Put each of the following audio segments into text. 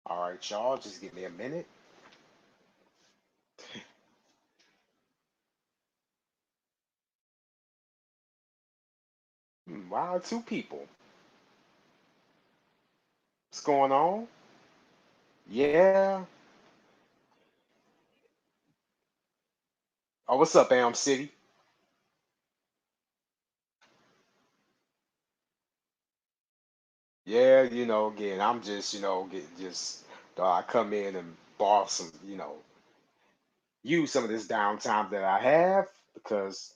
All right, y'all, just give me a minute. Wow, two people. What's going on? Yeah. Oh, what's up, Am City? Yeah, again, I'm just, I come in and borrow some, use some of this downtime that I have because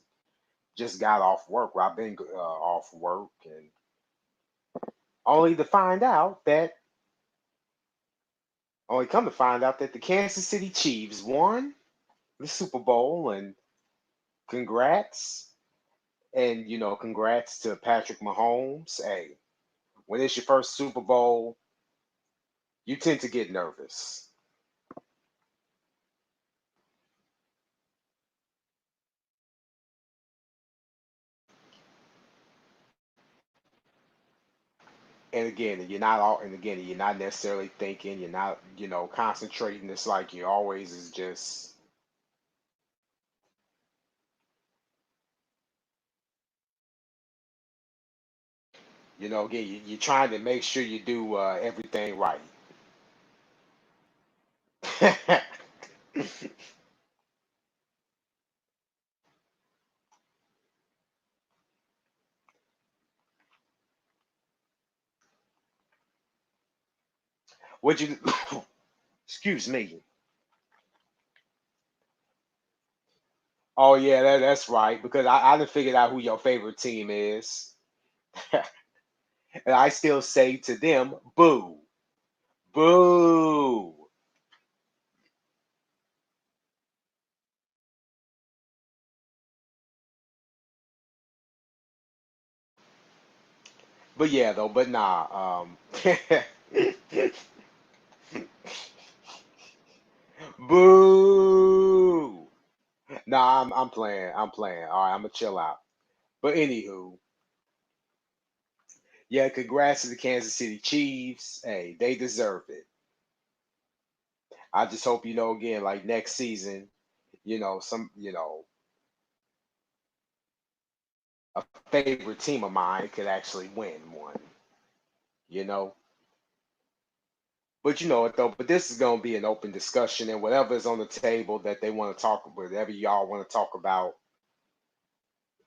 just got off work. Well, I've been off work and only to find out that, only come to find out that the Kansas City Chiefs won the Super Bowl and congrats. And, congrats to Patrick Mahomes. Hey, when it's your first Super Bowl, you tend to get nervous. And again, you're not necessarily thinking, you're not, concentrating. It's like you always is just, again, you're trying to make sure you do everything right. Would you, excuse me. Oh, yeah, that's right, because I done figured out who your favorite team is. And I still say to them, boo, boo. But yeah, though, but nah. Boo. Nah, I'm playing. I'm playing. All right, I'm gonna chill out. But anywho, yeah, congrats to the Kansas City Chiefs. Hey, they deserve it. I just hope again, like next season, some a favorite team of mine could actually win one. You know. But you know what though, but this is gonna be an open discussion and whatever is on the table that they want to talk about, whatever y'all want to talk about,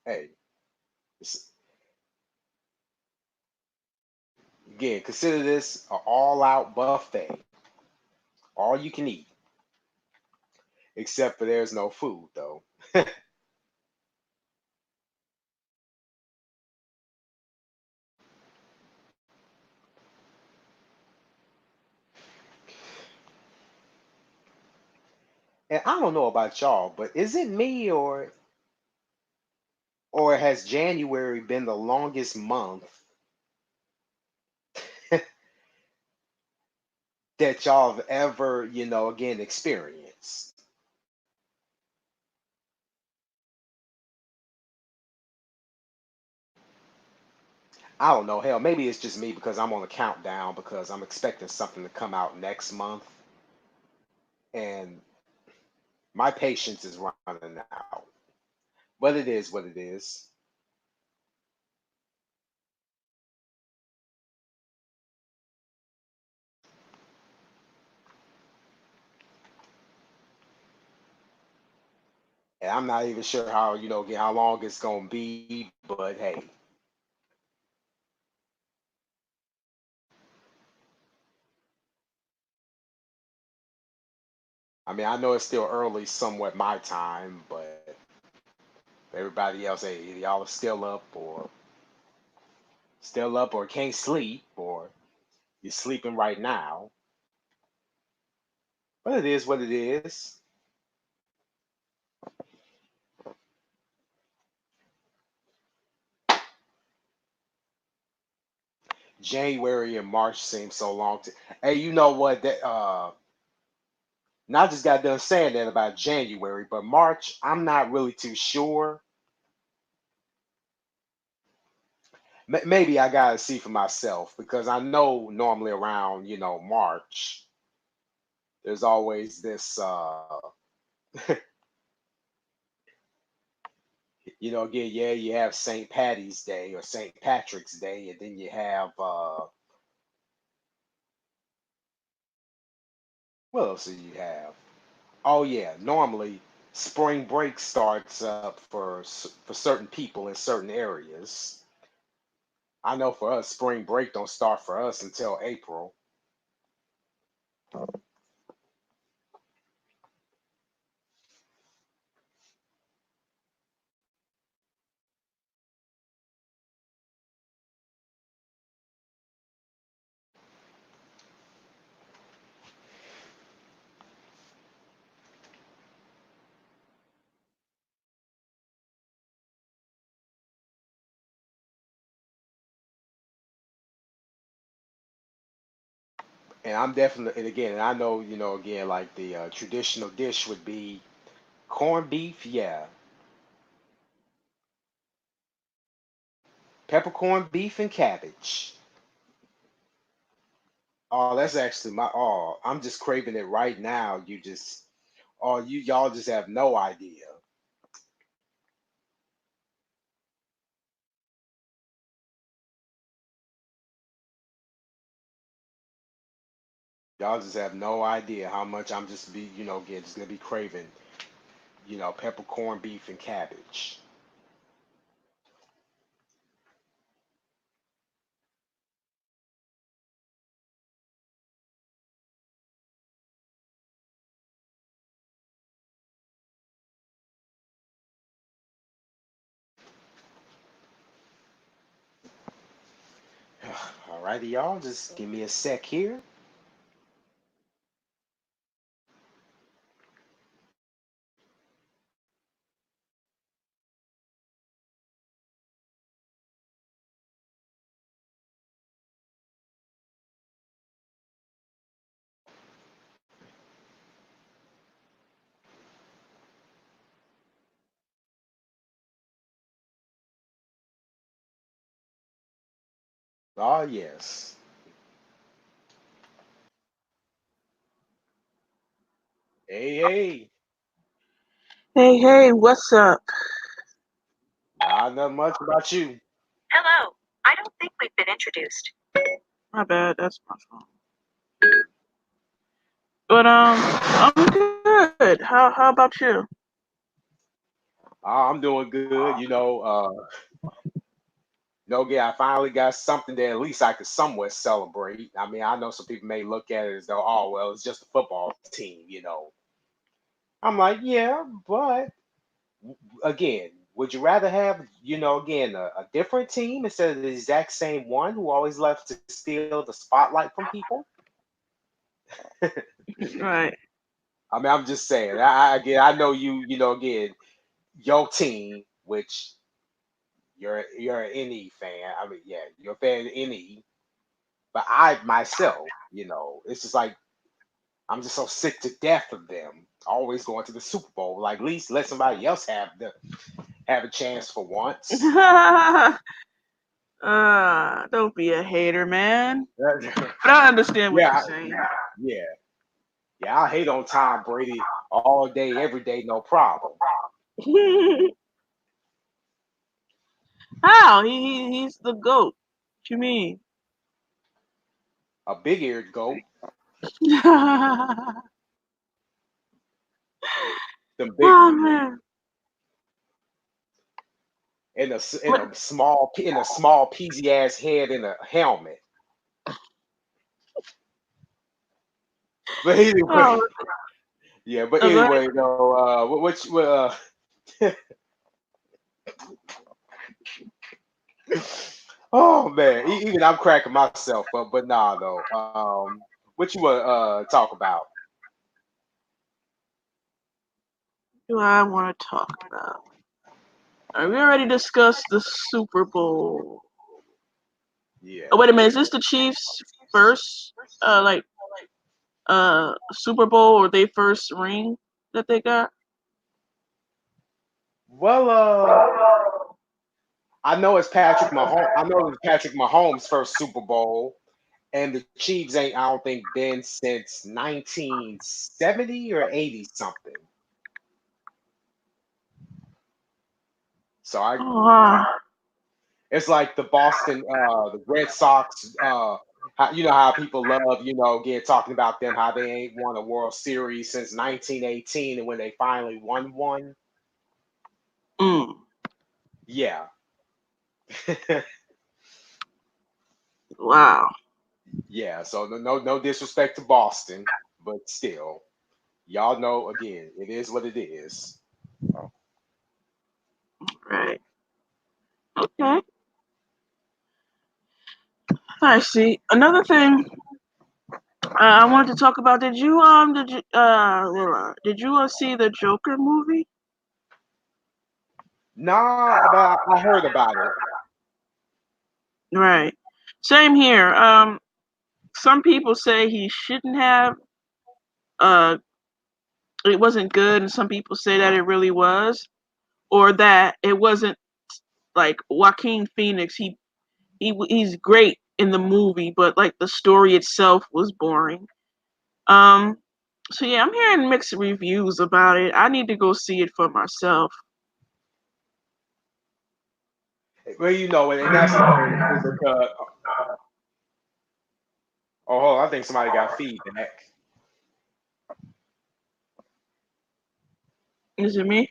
hey, it's, again, consider this an all-out buffet, all you can eat, except for there's no food though. And I don't know about y'all, but is it me or has January been the longest month that y'all have ever, again experienced? I don't know. Hell, maybe it's just me because I'm on a countdown because I'm expecting something to come out next month, and my patience is running out. But it is what it is. And I'm not even sure how, again, how long it's gonna be, but hey, I mean, I know it's still early, somewhat my time, but everybody else, hey, y'all are still up, or can't sleep, or you're sleeping right now. But it is what it is. January and March seem so long to. Hey, you know what? That not just got done saying that about January, but March, I'm not really too sure. Maybe I gotta see for myself because I know normally around March. there's always this again, yeah, you have St. Patty's Day or St. Patrick's Day, and then you have what else do you have? Oh yeah, normally spring break starts up for certain people in certain areas. I know for us, spring break don't start for us until April. And I'm definitely, and again, and I know, again, like the traditional dish would be corned beef, yeah, peppercorn beef and cabbage. Oh, that's actually I'm just craving it right now. Y'all just have no idea. Y'all just have no idea how much I'm just again, just gonna be craving, peppercorn beef and cabbage. Alrighty, y'all, just give me a sec here. Oh yes. Hey, hey. Hey, hey, what's up? Not much about you. Hello. I don't think we've been introduced. My bad, that's my phone. But I'm good. How about you? I'm doing good. Yeah, I finally got something that at least I could somewhat celebrate. I mean, I know some people may look at it as though, oh, well, it's just a football team. I'm like, yeah, but again, would you rather have, again, a different team instead of the exact same one who always left to steal the spotlight from people? Right. I mean, I'm just saying. Again, I know again, your team, which you're an NE fan. I mean, yeah, you're a fan of NE, but I myself, it's just like I'm just so sick to death of them always going to the Super Bowl. Like, at least let somebody else have a chance for once. Don't be a hater, man. But I understand what you're Yeah, saying. yeah, yeah. I hate on Tom Brady all day, every day, no problem. How? He's the goat. What you mean? A big-eared goat, Oh them big man. in What? a small peasy ass head in a helmet. But Oh, anyway, yeah. But go ahead. anyway, though, oh man, even I'm cracking myself up. But nah, though. What you want to talk about? What do I want to talk about? We already discussed the Super Bowl. Yeah. Oh, wait a minute. Is this the Chiefs' first, like, Super Bowl or their first ring that they got? Well, I know it's Patrick Mahomes. I know it's Patrick Mahomes' first Super Bowl, and the Chiefs ain't I don't think been since 1970 or 80 something. So Oh, wow. it's like the Boston, the Red Sox. You know how people love, again talking about them, how they ain't won a World Series since 1918, and when they finally won one, Mm, yeah, wow. yeah. So no disrespect to Boston, but still, y'all know again, it is what it is. Right. Okay. I see. Another thing I wanted to talk about. Did you see the Joker movie? Nah, but I heard about it. Right. Same here. Some people say he shouldn't have. Uh, it wasn't good, and some people say that it really was, or that it wasn't like Joaquin Phoenix. He's great in the movie, but like the story itself was boring. Um, so yeah, I'm hearing mixed reviews about it. I need to go see it for myself. Well, and that's the thing too, because hold on, I think somebody got feedback. Is it me?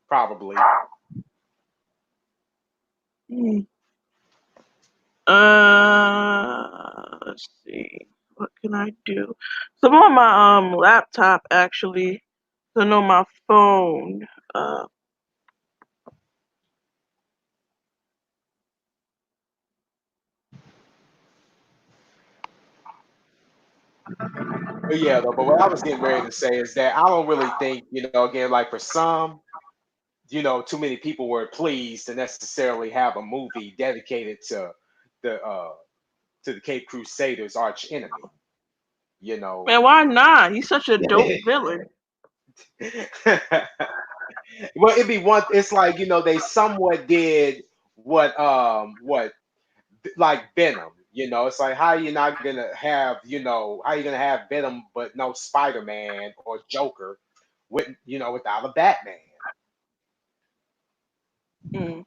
Probably. Hmm. Let's see. What can I do? So I'm on my laptop actually. So no, my phone. Uh, But yeah, though. But what I was getting ready to say is that I don't really think, again, like for some, too many people were pleased to necessarily have a movie dedicated the uh to the Cape Crusaders arch enemy. You know. man, why not? He's such a dope villain. Well, it'd be one. It's like they somewhat did what like Venom. It's like how you not gonna have how you gonna have Venom but no Spider Man or Joker with without a Batman. Mm.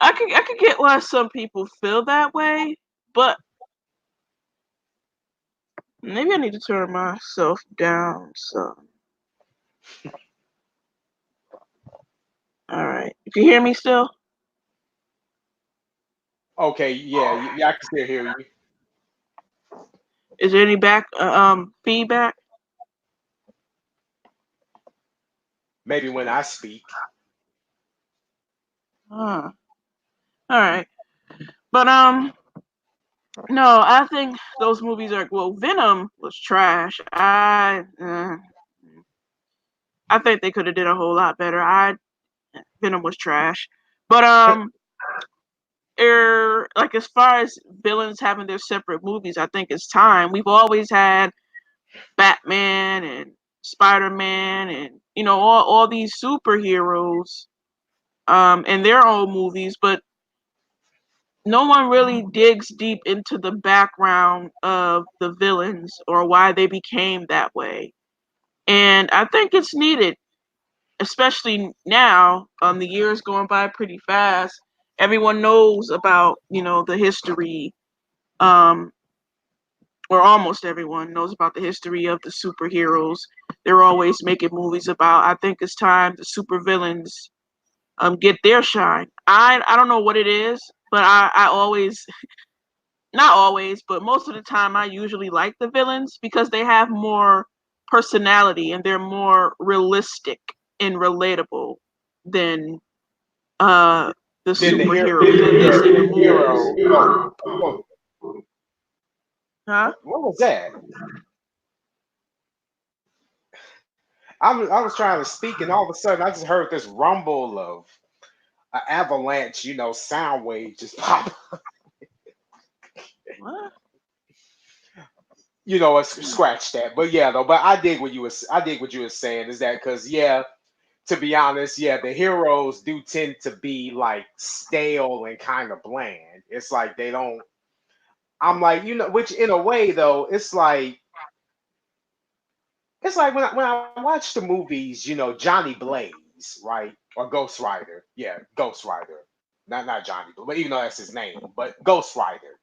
I could get why some people feel that way, but maybe I need to turn myself down some. All right. You can hear me still? Okay, yeah, yeah, I can still hear you. Is there any feedback? Maybe when I speak. Huh. All right. But no, I think those movies are well. Venom was trash. I think they could have did a whole lot better. Venom was trash. But like as far as villains having their separate movies, I think it's time. We've always had Batman and Spider Man and all these superheroes in their own movies, but no one really digs deep into the background of the villains or why they became that way. And I think it's needed, especially now. The years going by pretty fast. Everyone knows about the history, um, or almost everyone knows about the history of the superheroes. They're always making movies about. I think it's time the supervillains get their shine. I don't know what it is, but I always, not always, but most of the time I usually like the villains because they have more personality and they're more realistic and relatable than uh the Then superhero then villains in the the hero. movies. Huh? What was that? I was trying to speak, and all of a sudden I just heard this rumble of an avalanche, sound wave just pop. What? Scratch that. But yeah, though. But I dig what you were saying. Is that because yeah, to be honest, yeah, the heroes do tend to be like stale and kind of bland. It's like they don't. I'm like, which in a way though, it's like when I watch the movies, Johnny Blaze, right? Or Ghost Rider. Yeah, Ghost Rider. Not Johnny, but even though that's his name, but Ghost Rider.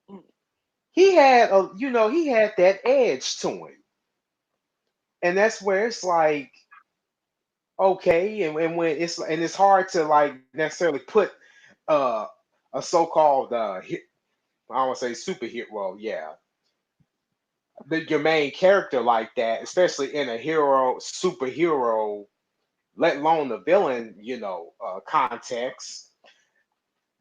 Mm. He had that edge to him. And that's where it's like, okay, and it's hard to like necessarily put uh a so-called I don't want to say superhero, yeah, your main character like that, especially in a hero superhero, let alone the villain, context,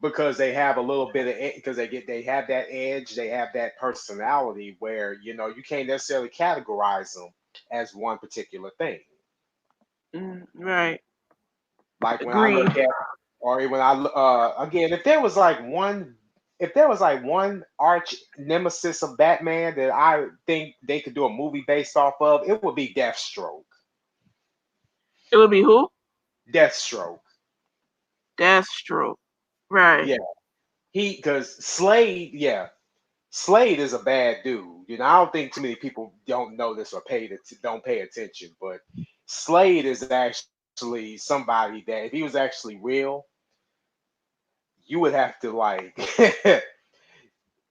because they have a little bit of because they have that edge, they have that personality where you can't necessarily categorize them as one particular thing. Right. Like when I Agreed. look at, or when again, if there was like one arch nemesis of Batman that I think they could do a movie based off of, it would be Deathstroke. It would be who? Deathstroke. Deathstroke. Right. Yeah, because Slade is a bad dude. I don't think too many people don't know this or don't pay attention, but Slade is actually somebody that if he was actually real, you would have to like it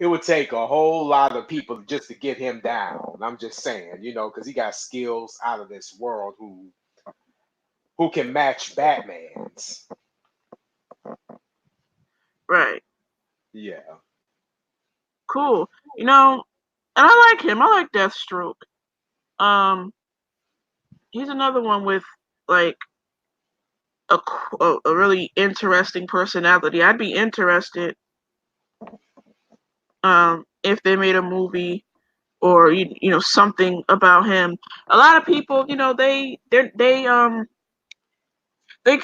would take a whole lot of people just to get him down. I'm just saying, because he got skills out of this world who can match Batman's. Right. Yeah. Cool. And I like him. I like Deathstroke. Um, he's another one with like a really interesting personality. I'd be interested if they made a movie or something about him. A lot of people, they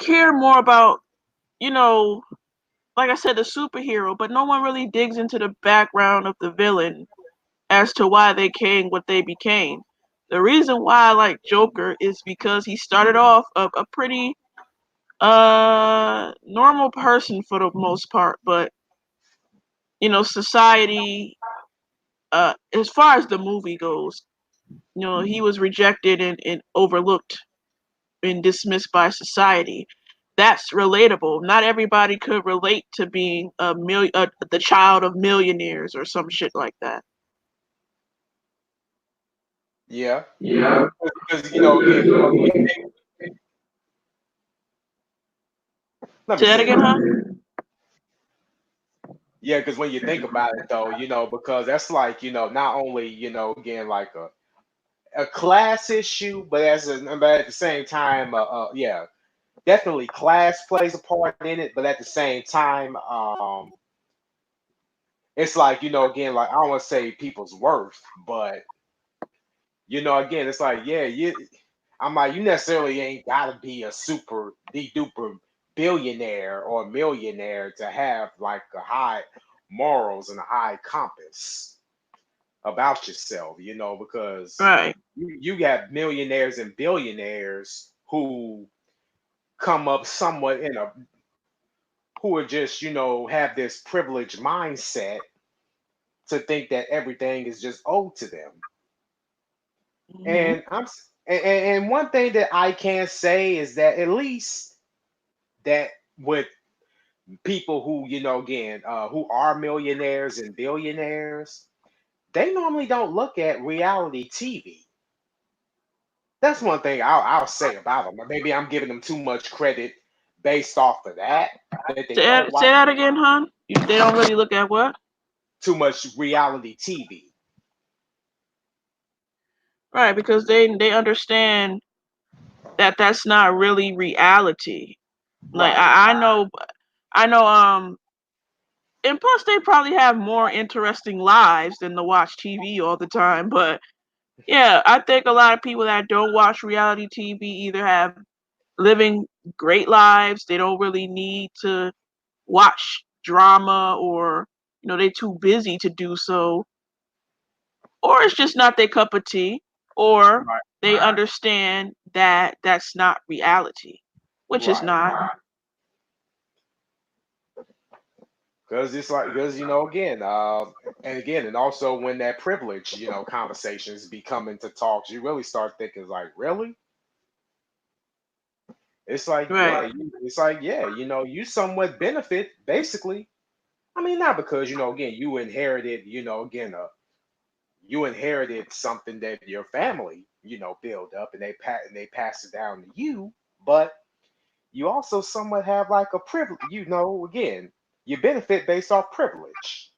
care more about you know like I said, the superhero, but no one really digs into the background of the villain as to why they became what they became. The reason why I like Joker is because he started off a pretty normal person for the most part, but society, as far as the movie goes, he was rejected and overlooked and dismissed by society. That's relatable. Not everybody could relate to being the child of millionaires or some shit like that. Yeah. Yeah. Because again, let me Say that say again, this. huh? Yeah, because when you think about it though, because that's like, not only, again, like a class issue, but at the same time, yeah, definitely class plays a part in it, but at the same time, it's like, again, like I don't want to say people's worth, but again, it's like, yeah, I'm like, you necessarily ain't gotta be a super the duper billionaire or millionaire to have like a high morals and a high compass about yourself, because Right. you got millionaires and billionaires who come up somewhat who are just, have this privileged mindset to think that everything is just owed to them. Hmm. And and one thing that I can say is that at least that with people who, again, who are millionaires and billionaires, they normally don't look at reality TV. That's one thing I'll say about them. Maybe I'm giving them too much credit based off of that they Say don't that, watch say that again, hon. They don't really look at what? too much reality TV. Right, because they understand that that's not really reality. Like Right. I know. And plus they probably have more interesting lives than to watch TV all the time. But yeah, I think a lot of people that don't watch reality TV either have living great lives. They don't really need to watch drama, or they're too busy to do so, or it's just not their cup of tea, or Right. they understand that that's not reality, which is Right. not. Because it's like, because again, and again, and also when that privilege, conversations be coming to talks, you really start thinking like, really? It's like, Right. yeah, it's like, yeah, you somewhat benefit basically. I mean, not because again, you inherited, again, you inherited something that your family, built up, and they pass it down to you, but you also somewhat have like a privilege, again, you benefit based off privilege.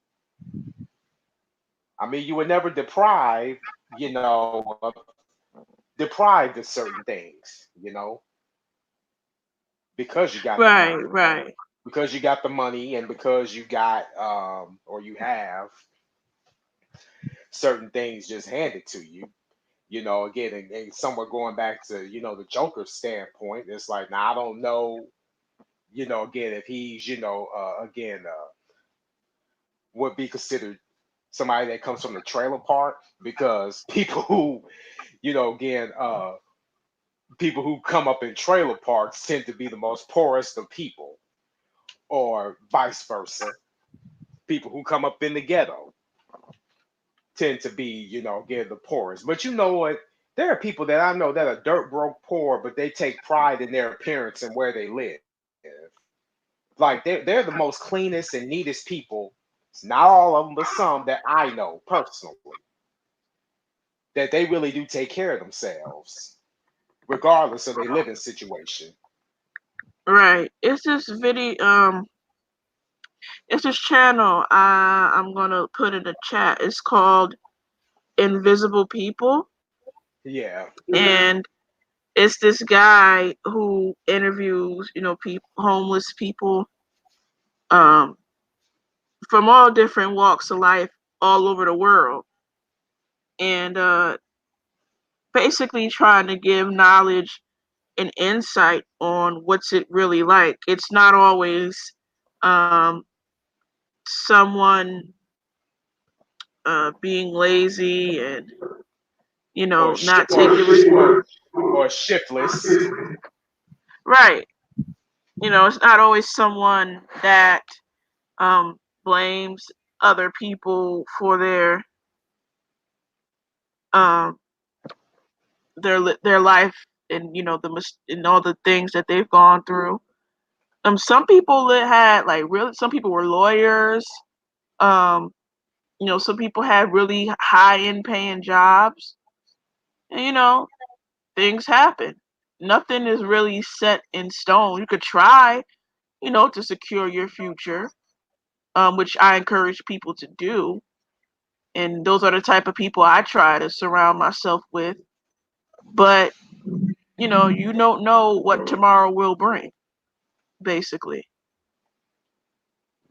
I mean, you were never deprived, of deprived of certain things, because you got the Right. money, Right. because you got the money, and because you got or you have certain things just handed to you. Again, and somewhat going back to the Joker's standpoint, it's like now I don't know, again if he's again would be considered somebody that comes from the trailer park because people who again people who come up in trailer parks tend to be the most poorest of people, or vice versa. People who come up in the ghetto tend to be, again, the poorest. But you know what? There are people that I know that are dirt broke poor, but they take pride in their appearance and where they live. Like they're the most cleanest and neatest people. It's not all of them, but some that I know personally that they really do take care of themselves, regardless of their living situation. Right. It's this video. It's this channel. I'm gonna put in the chat. It's called Invisible People, Yeah. and it's this guy who interviews, people, homeless people, um, from all different walks of life, all over the world, and basically trying to give knowledge and insight on what's it really like. It's not always um, someone being lazy and Or not shift taking or shiftless. right. It's not always someone that blames other people for um, their life, and and all the things that they've gone through. Some people that had like really, some people were lawyers. Um, some people had really high end paying jobs, and things happen. Nothing is really set in stone. You could try, to secure your future, which I encourage people to do. And those are the type of people I try to surround myself with. But, you don't know what tomorrow will bring, basically.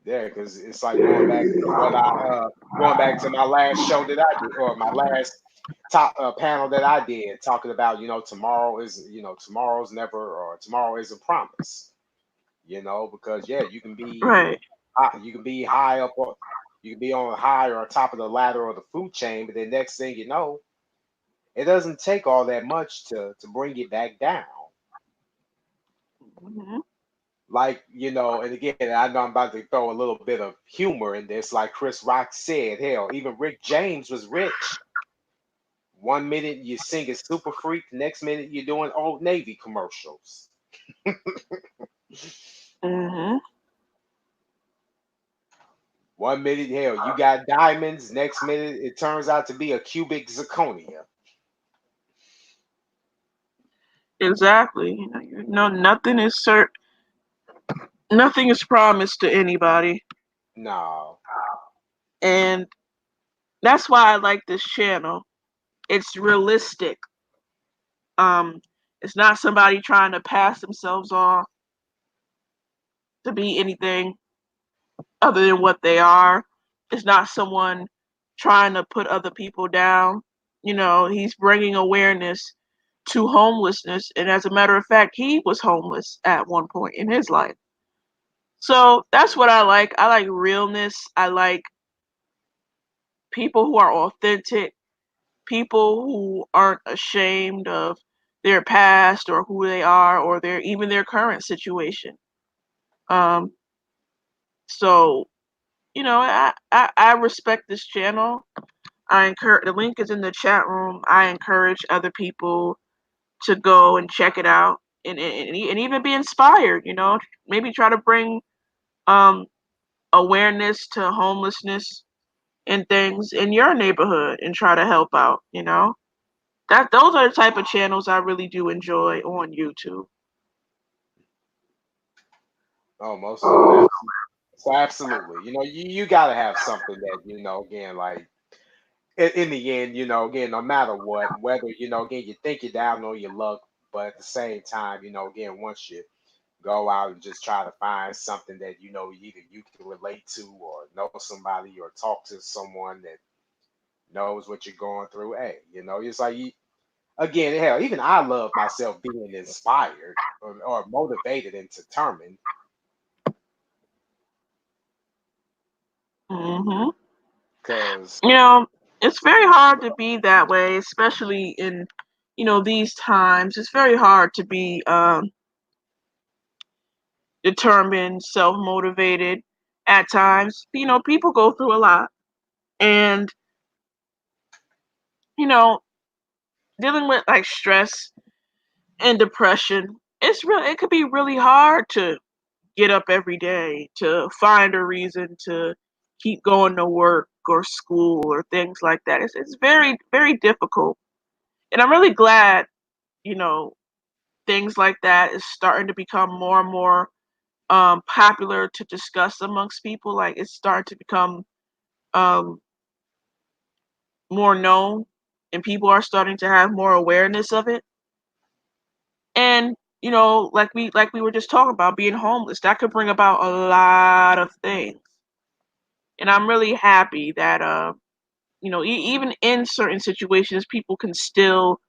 Yeah, because it's like going back to what I going back to my last show that I did, or my last top panel that I did, talking about tomorrow is tomorrow's never, or tomorrow is a promise. Because yeah, Right. you can be high up, or you can be on high or top of the ladder or the food chain, but then next thing you know, it doesn't take all that much to bring you back down. Hmm. Like and again, I know I'm about to throw a little bit of humor in this, like Chris Rock said, hell, even Rick James was rich. One minute you're singing Super Freak, the next minute you're doing Old Navy commercials. Hmm. One minute, hell, you got diamonds, next minute it turns out to be a cubic zirconia. Exactly. Nothing is nothing is promised to anybody. No. And that's why I like this channel. It's realistic. Um, it's not somebody trying to pass themselves off to be anything other than what they are. It's not someone trying to put other people down. He's bringing awareness to homelessness. And as a matter of fact, he was homeless at one point in his life. So that's what I like. I like realness. I like people who are authentic, people who aren't ashamed of their past or who they are or their even their current situation. Um, so I respect this channel. I encourage the link is in the chat room. I encourage other people to go and check it out and even be inspired. Maybe try to bring um awareness to homelessness and things in your neighborhood and try to help out. That those are the type of channels I really do enjoy on YouTube. Oh, most of them. So absolutely. You gotta have something that, again, like in the end, again, no matter what, whether, again, you think you're down on your luck, but at the same time, again, once you go out and just try to find something that, either you can relate to or know somebody or talk to someone that knows what you're going through. Hey, it's like, again, hell, even I love myself being inspired or motivated and determined. hmm Because, You know, it's very hard to be that way, especially in these times. It's very hard to be determined, self motivated at times. People go through a lot, and you know, dealing with like stress and depression. It could be really hard to get up every day, to find a reason to keep going to work or school or things like that. It's very, very difficult. And I'm really glad, you know, things like that is starting to become more and more popular to discuss amongst people. Like it's starting to become um, more known, and people are starting to have more awareness of it. And like we were just talking about, being homeless, that could bring about a lot of things. And I'm really happy that even in certain situations, people can still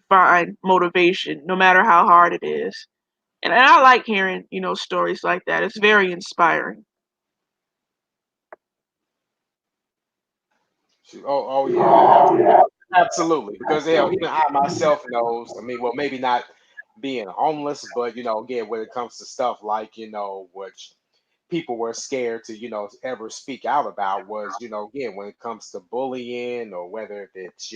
find motivation, no matter how hard it is. And I like hearing stories like that. It's very inspiring. oh yeah, absolutely. Because hell, even I myself knows. I mean, well, maybe not being homeless, but again, when it comes to stuff like which people were scared to ever speak out about was again when it comes to bullying or whether it's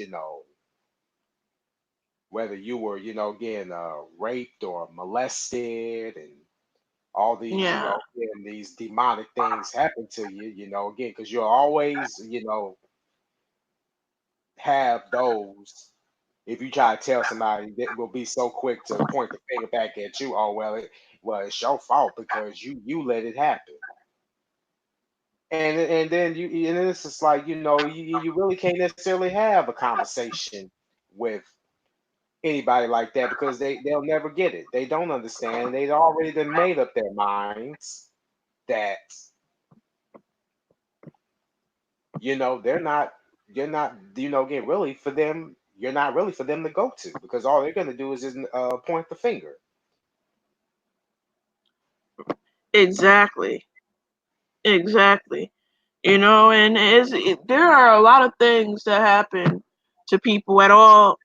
whether you were again raped or molested and all these Yeah, again these demonic things happen to you again because you'll always have those. If you try to tell somebody, that will be so quick to point the finger back at you. Oh well, it's your fault because you let it happen. And then and then it's just like you really can't necessarily have a conversation with anybody like that because they'll never get it. They don't understand. They've already done made up their minds that they're not you're not again really for them. You're not really for them to go to because all they're going to do is just point the finger. exactly, exactly. And there are a lot of things that happen to people at all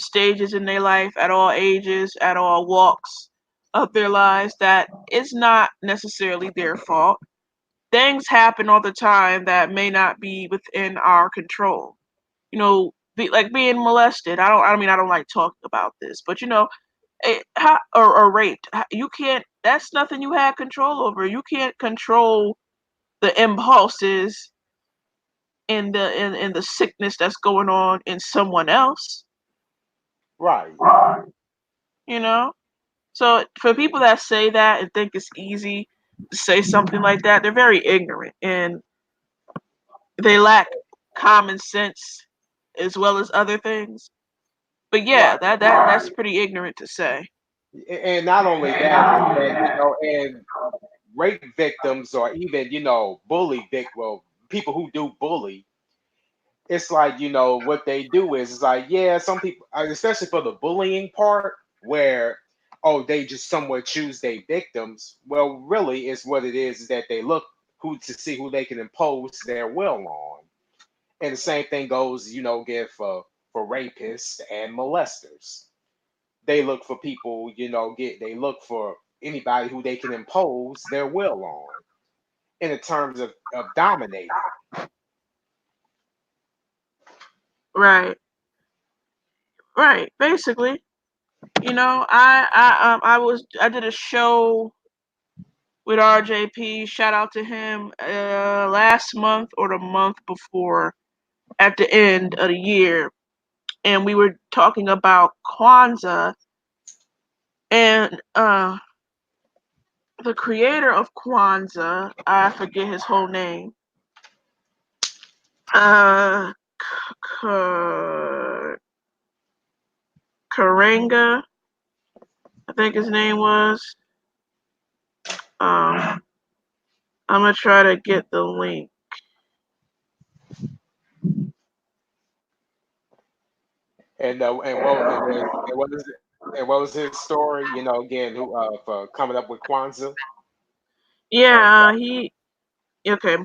stages in their life, at all ages, at all walks of their lives, that it's not necessarily their fault. Things happen all the time that may not be within our control. Like being molested. I don't mean I don't like talking about this, but or raped. You can't. That's nothing you had control over. You can't control the impulses and the sickness that's going on in someone else. Right. You know. So for people that say that and think it's easy to say something like that, they're very ignorant and they lack common sense as well as other things. But yeah, Right. that's pretty ignorant to say. And not only that is that and rape victims or even well people who do bully, it's like what they do is it's like yeah some people especially for the bullying part where oh they just somewhat choose their victims. Well really it's what it is that they look who to see who they can impose their will on. And the same thing goes again for rapists and molesters. They look for people, they look for anybody who they can impose their will on. in the terms of dominating. Right. Right. Basically, I did a show with RJP. Shout out to him. Last month or the month before, at the end of the year, and we were talking about Kwanzaa, and the creator of Kwanzaa, I forget his whole name. Karenga, I think his name was. I'm gonna try to get the link. And what was his story? Again, who for coming up with Kwanzaa? Yeah, okay.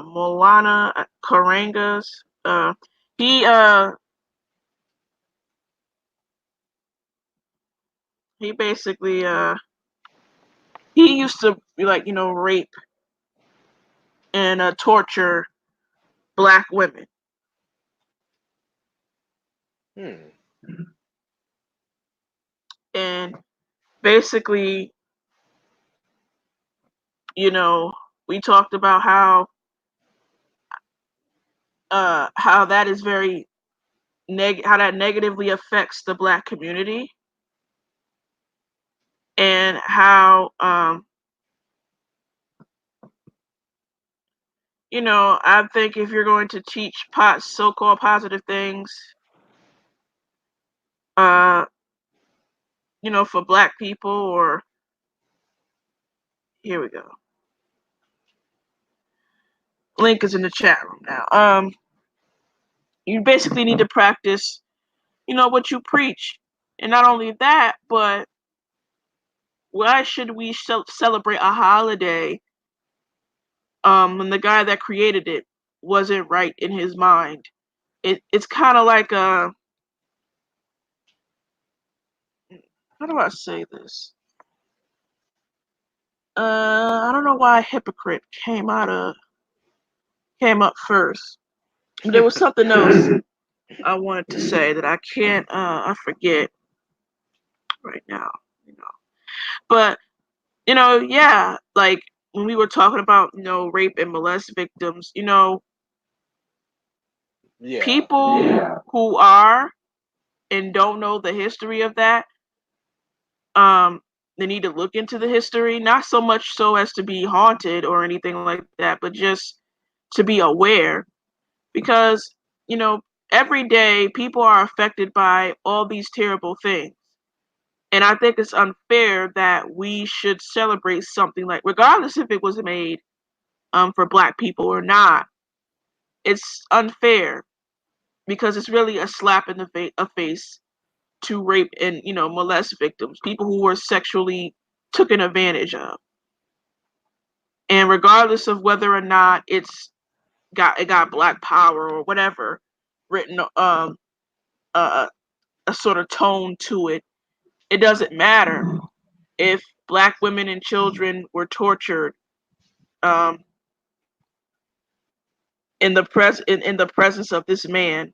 Moana Karangas. He uh he basically he used to rape and torture black women. Hmm. And basically, we talked about how that is very how that negatively affects the black community, and how I think if you're going to teach so-called positive things, for black people, or here we go. Link is in the chat room now. You basically need to practice, what you preach, and not only that, but why should we celebrate a holiday when the guy that created it wasn't right in his mind? It's kind of like how do I say this? I don't know why hypocrite came up first. There was something else I wanted to say that I can't I forget right now. But yeah, like when we were talking about rape and molest victims, Yeah. people who are and don't know the history of that, they need to look into the history, not so much so as to be haunted or anything like that, but just to be aware, because every day people are affected by all these terrible things. And I think it's unfair that we should celebrate something like, regardless if it was made for black people or not, it's unfair because it's really a slap in the face to rape and molest victims, people who were sexually taken advantage of. And regardless of whether or not it got black power or whatever written uh, a sort of tone to it, it doesn't matter if black women and children were tortured um, in the presence of this man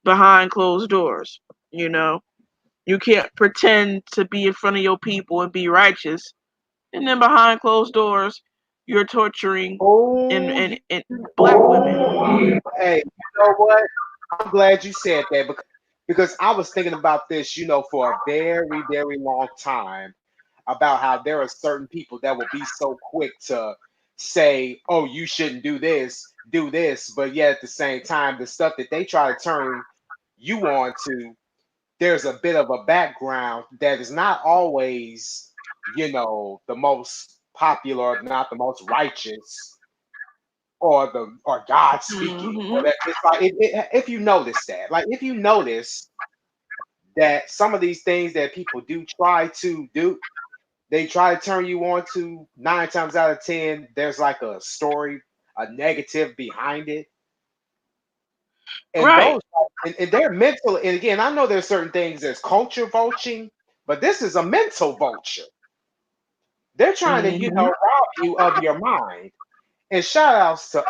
behind closed doors. You can't pretend to be in front of your people and be righteous, and then behind closed doors, you're torturing Oh, and black women. hey, you know what? I'm glad you said that because I was thinking about this, for a very, very long time about how there are certain people that will be so quick to say, "Oh, you shouldn't do this," but yet at the same time, the stuff that they try to turn you on to, there's a bit of a background that is not always, the most popular, not the most righteous, or God speaking. Or Hmm. that it's like if you notice that, like if you notice that some of these things that people do try to do, they try to turn you on to 9 times out of 10, there's like a story, a negative behind it. And Right. those and they're mental. And again, I know there's certain things there's culture vulturing, But this is a mental vulture. They're trying to, Hmm. rob you of your mind. And shout outs to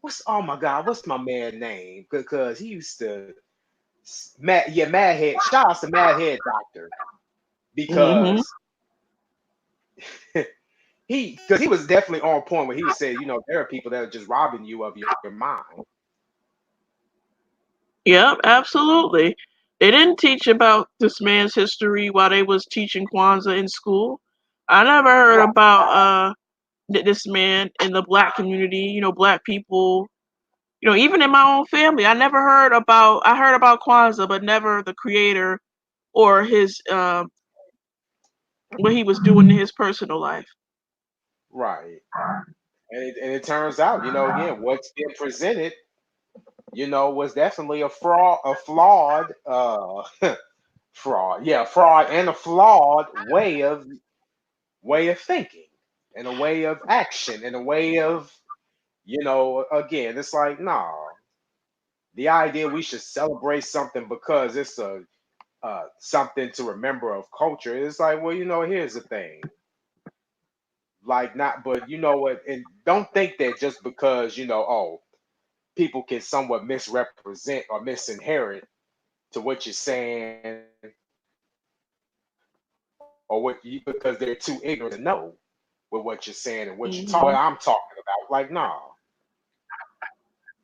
what's oh my god, what's my man name? Because he used to Mad Head. Shout outs to Mad Head Doctor Hmm. because he was definitely on point when he said, there are people that are just robbing you of your mind. Yep, absolutely. They didn't teach about this man's history while they was teaching Kwanzaa in school. I never heard Right. about this man in the black community, black people, even in my own family. I heard about Kwanzaa, but never the creator or his what he was doing in his personal life. Right. And it turns out, again, what's been presented, was definitely a flawed fraud. Yeah, fraud and a flawed way of thinking and a way of action and a way of, again, it's like, nah, the idea we should celebrate something because it's a something to remember of culture. It's like, well, here's the thing. Like not, but you know what, and don't think that just because, oh, people can somewhat misrepresent or misinherit to what you're saying or what you because they're too ignorant to know with what you're saying and what Hmm. I'm talking about. Like, no.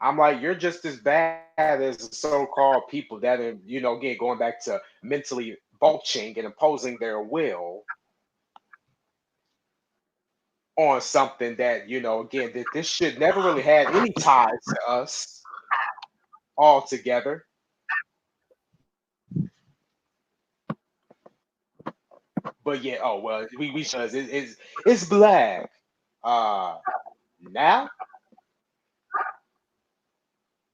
I'm like, you're just as bad as the so-called people that are, again, going back to mentally vulturing and imposing their will on something that, again, that this should never really had any ties to us altogether. But yeah, oh well, we should it's black. Uh Now,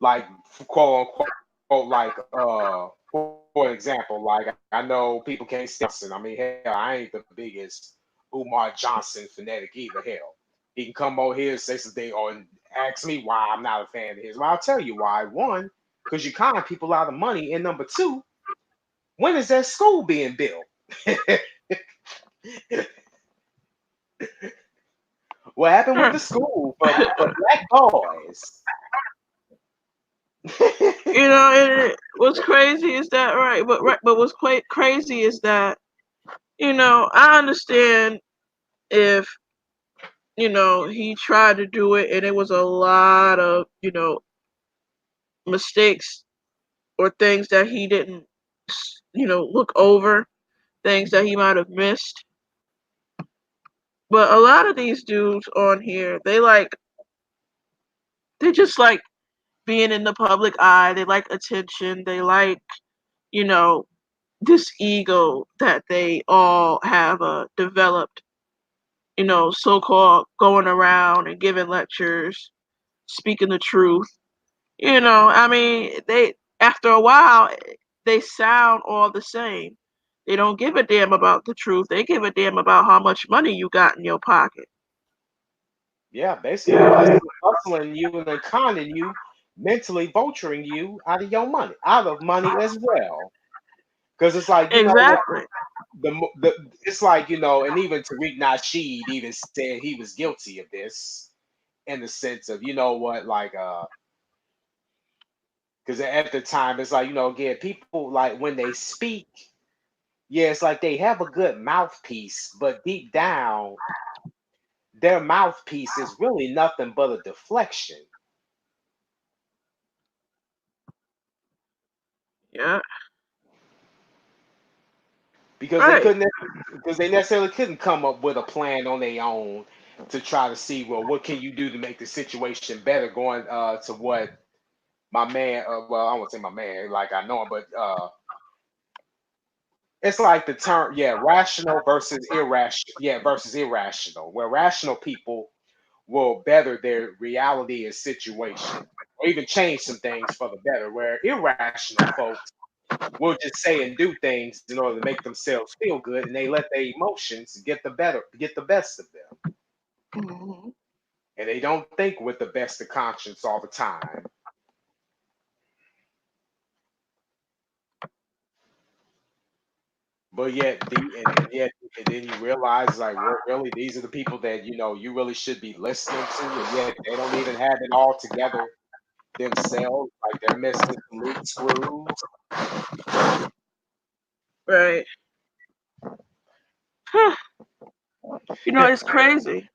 like quote unquote, like for example, like I know people can't stand Johnson. I mean, hell, I ain't the biggest Umar Johnson fanatic either. Hell, he can come over here and say something or ask me why I'm not a fan of his. Well, I'll tell you why. One, because you con people out of money, and number two, when is that school being built? What happened with the school for black boys? What's crazy is that right, but what's quite crazy is that I understand if he tried to do it and it was a lot of mistakes or things that he didn't look over, things that he might have missed. But a lot of these dudes on here, they just like being in the public eye. They like attention. They like you know this ego that they all have developed. So-called going around and giving lectures, speaking the truth. I mean, they after a while they sound all the same. They don't give a damn about the truth. They give a damn about how much money you got in your pocket. Yeah, basically hustling you and then conning you, mentally vulturing you out of your money, out of money as well. Because it's like, what Exactly. it's like, and even Tariq Nasheed even said he was guilty of this in the sense of, what, like because at the time it's like, again, people like when they speak, yeah, it's like they have a good mouthpiece, but deep down, their mouthpiece is really nothing but a deflection. Yeah. because they Right. couldn't because they necessarily couldn't come up with a plan on their own to try to see, well, what can you do to make the situation better, going to what my man, well, I won't say my man like I know him, but it's like the term, yeah, rational versus irrational, yeah, versus irrational, where rational people will better their reality and situation or even change some things for the better, where irrational folks will just say and do things in order to make themselves feel good, and they let their emotions get the best of them, Hmm. and they don't think with the best of conscience all the time. But yet and yet and then you realize like really these are the people that you really should be listening to, and yet they don't even have it all together themselves. Like they're missing some loose screws. Right. It's crazy.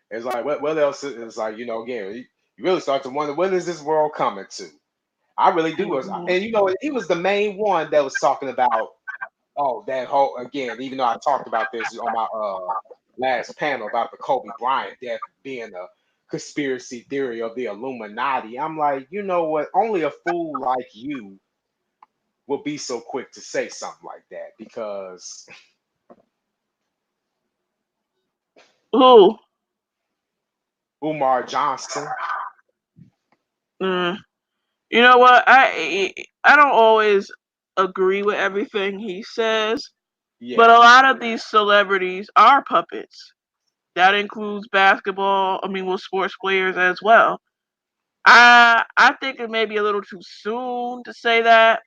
It's like what else is like again you really start to wonder what is this world coming to. I really do. Mhm. And he was the main one that was talking about that whole again. Even though I talked about this on my last panel about the Kobe Bryant death being a conspiracy theory of the Illuminati, I'm like, you know what? Only a fool like you will be so quick to say something like that because Ooh. Umar Johnson, Mm. You know what? I don't always agree with everything he says, but a yeah, lot of these celebrities are puppets. That includes basketball. I mean, well, sports players as well. I think it may be a little too soon to say that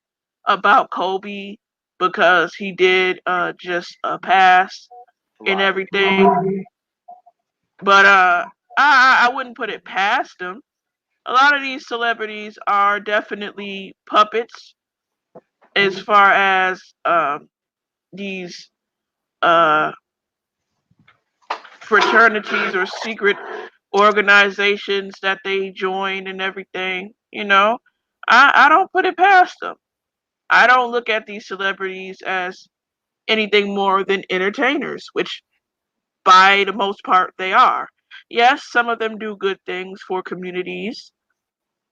about Kobe because he did just pass and right. everything. But I wouldn't put it past him. A lot of these celebrities are definitely puppets as far as these uh, fraternities or secret organizations that they join and everything. I don't put it past them. I don't look at these celebrities as anything more than entertainers, which by the most part they are. Yes, some of them do good things for communities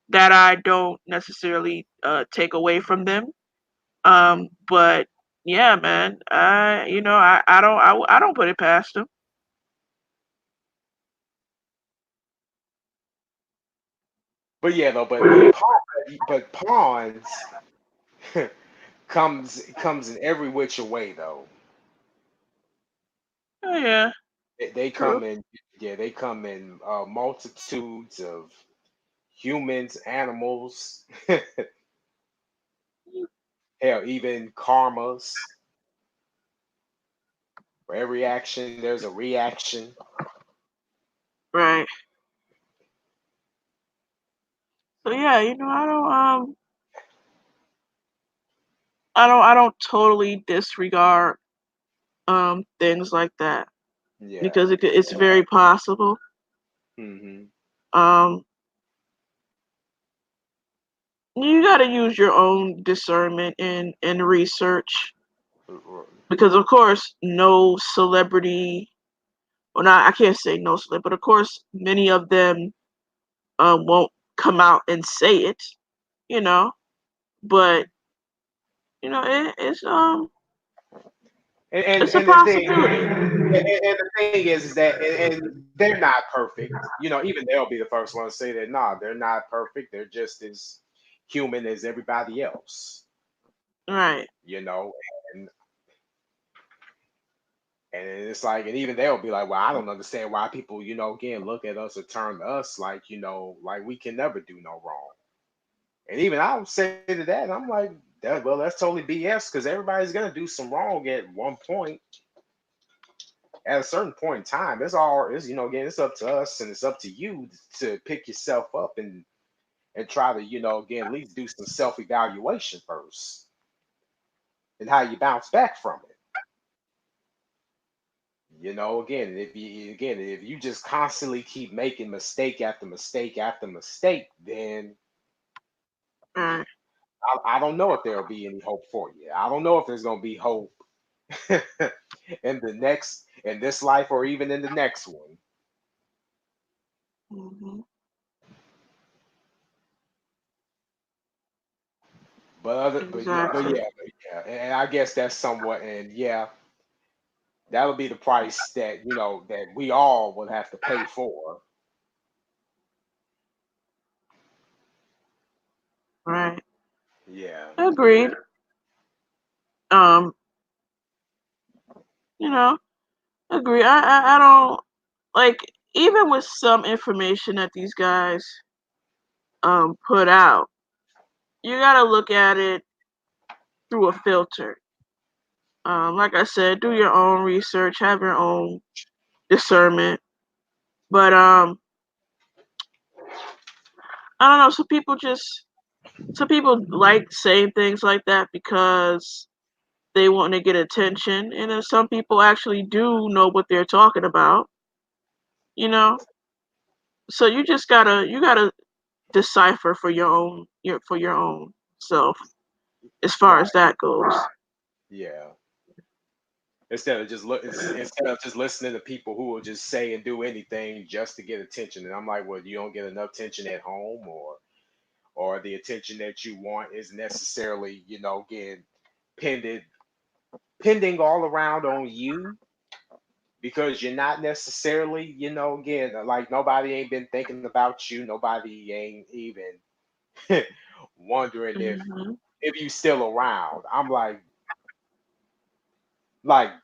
that I don't necessarily take away from them. But yeah, man, I don't put it past them. But yeah, though, but pawns comes in every which way though. Oh yeah, They true. come in, yeah, they come in multitudes of humans, animals, hell, even karmas. For every action, there's a reaction. Right. So yeah, I don't totally disregard things like that Yeah. because it's very possible. Hmm. Um, you got to use your own discernment and research because of course no celebrity, well, not, I can't say no celebrity, but of course many of them won't come out and say it, you know. But And, and it's a and the thing, possibility. and the thing is that, and they're not perfect. Even they'll be the first one to say that. Nah, they're not perfect. They're just as human as everybody else. Right. You know, and and it's like, and even they'll be like, well, I don't understand why people, again, look at us or turn to us like, like we can never do no wrong. And even I would say to that, I'm like, well, that's totally BS because everybody's gonna do some wrong at one point, at a certain point in time. Again, it's up to us and it's up to you to pick yourself up and try to, again, at least do some self evaluation first and how you bounce back from it. Again, if you just constantly keep making mistake after mistake after mistake, then Right. I don't know if there'll be any hope for you. I don't know if there's gonna be hope in this life or even in the next one. Hmm. But Exactly. yeah, and I guess that's somewhat, and yeah, that'll be the price that we all will have to pay for. Right. Yeah. Agreed. Um, you know, agree. I don't like, even with some information that these guys put out. You gotta look at it through a filter. Like I said, do your own research, have your own discernment. But I don't know. Some people like saying things like that because they want to get attention, and then some people actually do know what they're talking about. You know, so you gotta decipher for your own self as far as Right. that goes. Yeah. Instead of just listening to people who will just say and do anything just to get attention. And I'm like, well, you don't get enough attention at home, or the attention that you want is necessarily, getting pending pending all around on you because you're not necessarily, again, like nobody ain't been thinking about you. Nobody ain't even wondering Hmm. if you still around. I'm like,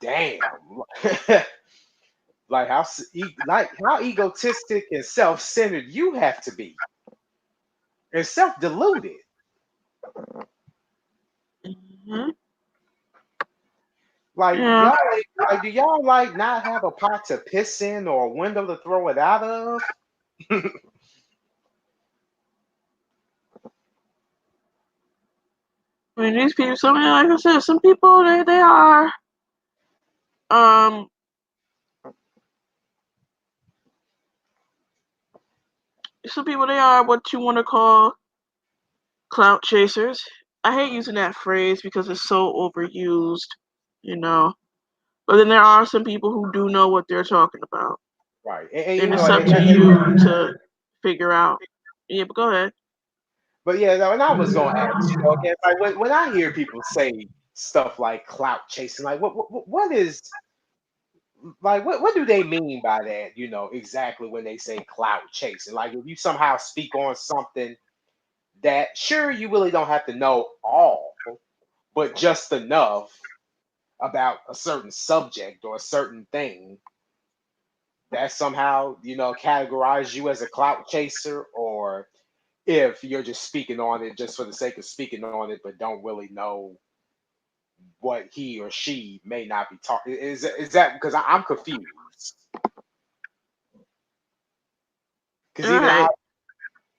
damn. Like how egotistic and self-centered you have to be and self-deluded. Hmm. Like Yeah. do y'all like not have a pot to piss in or a window to throw it out of? I mean, these people. Some, like I said, some people they are um some people they are what you want to call clout chasers. I hate using that phrase because it's so overused, you know. But then there are some people who do know what they're talking about, Right. And and it's up to you to figure out. Yeah, but go ahead. but yeah, no, and I was gonna ask, again, like when I hear people say stuff like clout chasing, like what is like what do they mean by that, exactly when they say clout chasing? Like if you somehow speak on something that sure you really don't have to know all, but just enough about a certain subject or a certain thing that somehow, categorize you as a clout chaser, or if you're just speaking on it just for the sake of speaking on it, but don't really know what he or she may not be talking. Is that because I'm confused? Because All even I, right.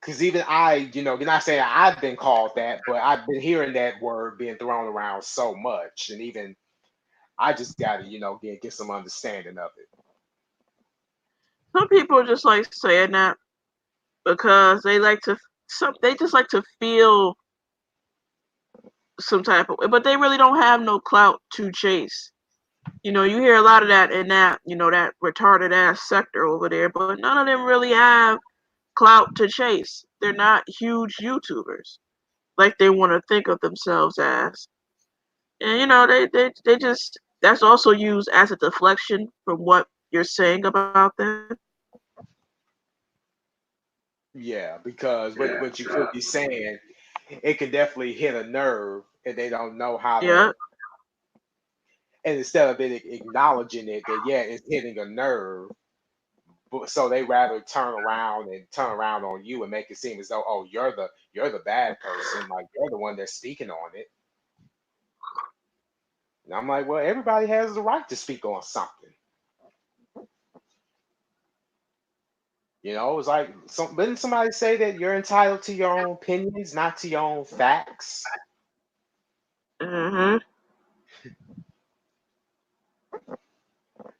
because even I, you're not saying I've been called that, but I've been hearing that word being thrown around so much, and even I just got to, get some understanding of it. Some people just like saying that because they just like to feel some type of, but they really don't have no clout to chase. You hear a lot of that in that retarded ass sector over there, but none of them really have clout to chase. They're not huge YouTubers like they want to think of themselves as. And they just that's also used as a deflection from what you're saying about them. Yeah, because what you could be saying, it can definitely hit a nerve, and they don't know how Yeah. to. And instead of it acknowledging it, that yeah, it's hitting a nerve, but so they rather turn around on you and make it seem as though, oh, you're the bad person, like you're the one that's speaking on it. And I'm like, well, everybody has the right to speak on something. It's like didn't somebody say that you're entitled to your own opinions, not to your own facts? Mhm.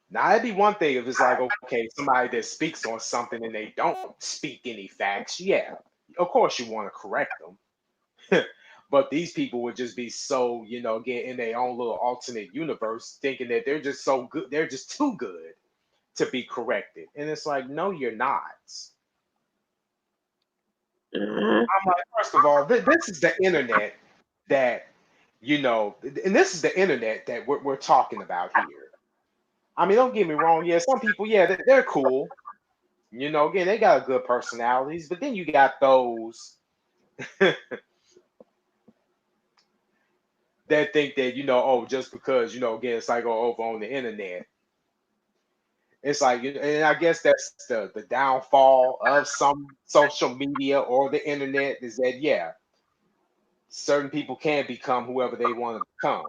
Now it'd be one thing if it's like, okay, somebody that speaks on something and they don't speak any facts. Yeah, of course you want to correct them. But these people would just be so, get in their own little alternate universe, thinking that they're just so good, they're just too good to be corrected. And it's like, no, you're not. Mhm. I'm like, first of all, this is the internet that, and this is the internet that we're talking about here. I mean, don't get me wrong. Yeah, some people, yeah, they're cool. Again, they got good personalities, but then you got those that think that, oh, just because, again, it's like, oh, over on the internet. It's like, and I guess that's the downfall of some social media or the internet is that, yeah, certain people can become whoever they want to become.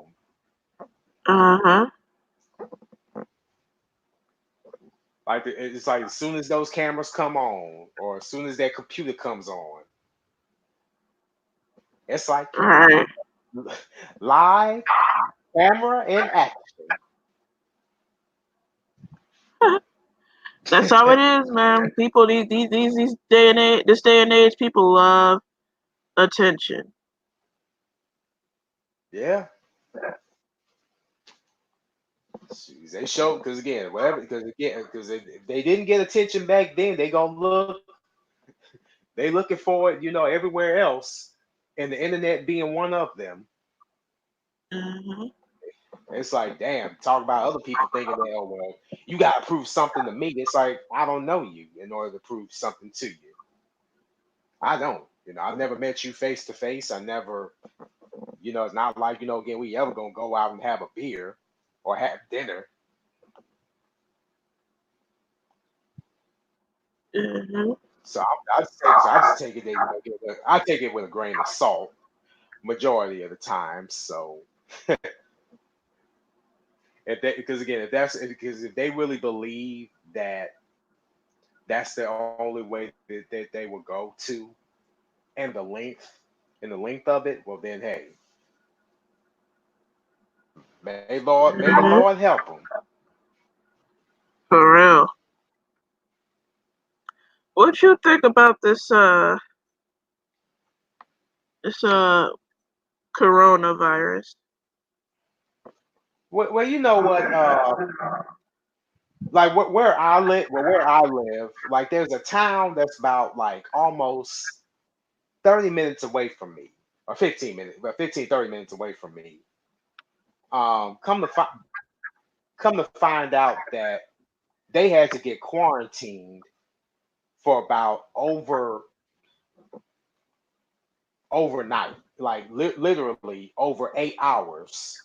Uh-huh. Like it's like as soon as those cameras come on, or as soon as that computer comes on, it's like Right. live camera and action. That's how it is, man. People these day and age this day and age people love attention. Yeah, jeez, they show because again, whatever, because if they didn't get attention back then, they gonna look. They looking for it, everywhere else, and the internet being one of them. Hmm. It's like, damn, talk about other people thinking that, oh, well, you got to prove something to me. It's like, I don't know you in order to prove something to you. I don't. I've never met you face to face. I never, it's not like, again, we ever going to go out and have a beer or have dinner. Hmm. So I just take it that, I take it with a grain of salt majority of the time. So if they, because again, because if they really believe that that's the only way that they will go to, and the length of it, well then, hey, may the Lord help them. For real. What you think about this coronavirus? Well, you know what? Like where I live, like there's a town that's about like almost 30 minutes away from me, or 15 minutes, but 15 30 minutes away from me. Um, come to fi- come to find out that they had to get quarantined for about overnight, like literally over 8 hours,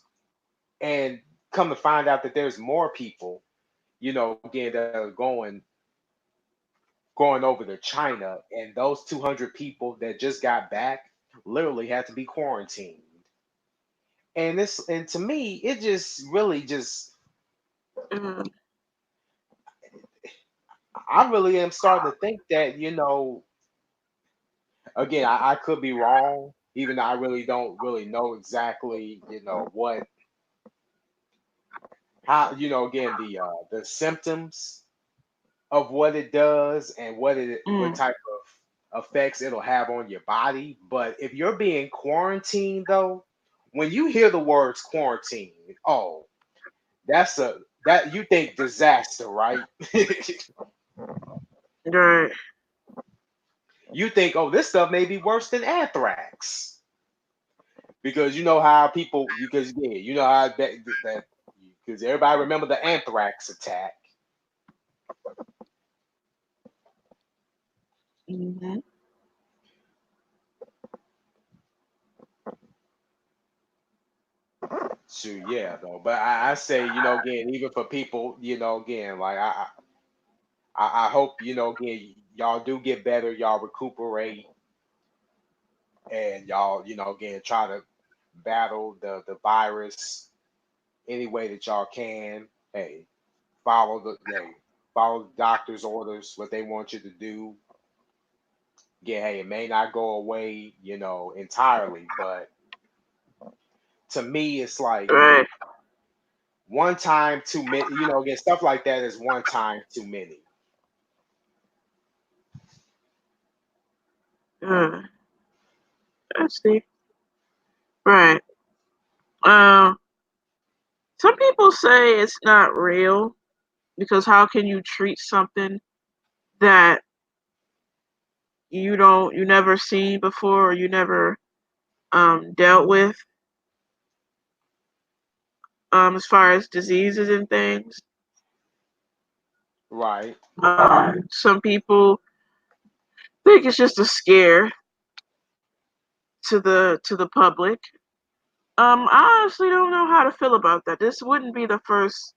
and come to find out that there's more people, again, that are going over to China, and those 200 people that just got back literally had to be quarantined. And to me, it just really just Mm, I really am starting to think that, again, I could be wrong, even though I really don't really know exactly, how, again, the symptoms of what it does and what mm, type of effects it'll have on your body. But if you're being quarantined though, when you hear the words quarantine, oh, that you think disaster, right? right. You think, oh, this stuff may be worse than anthrax. Because you know how people because yeah, you know how that because everybody remember the anthrax attack. Hmm. So yeah, though. But I say, again, even for people, again, like I hope, again, y'all do get better, y'all recuperate, and y'all, again, try to battle the virus any way that y'all can. Hey, follow the doctor's orders, what they want you to do. Yeah, hey, it may not go away, entirely, but to me, it's like Right. one time too many. Again, stuff like that is one time too many. Mm, I see. Right. Um. Some people say it's not real because how can you treat something that you never seen before or you never dealt with as far as diseases and things. Right. Some people think it's just a scare to the public. I honestly don't know how to feel about that. This wouldn't be the first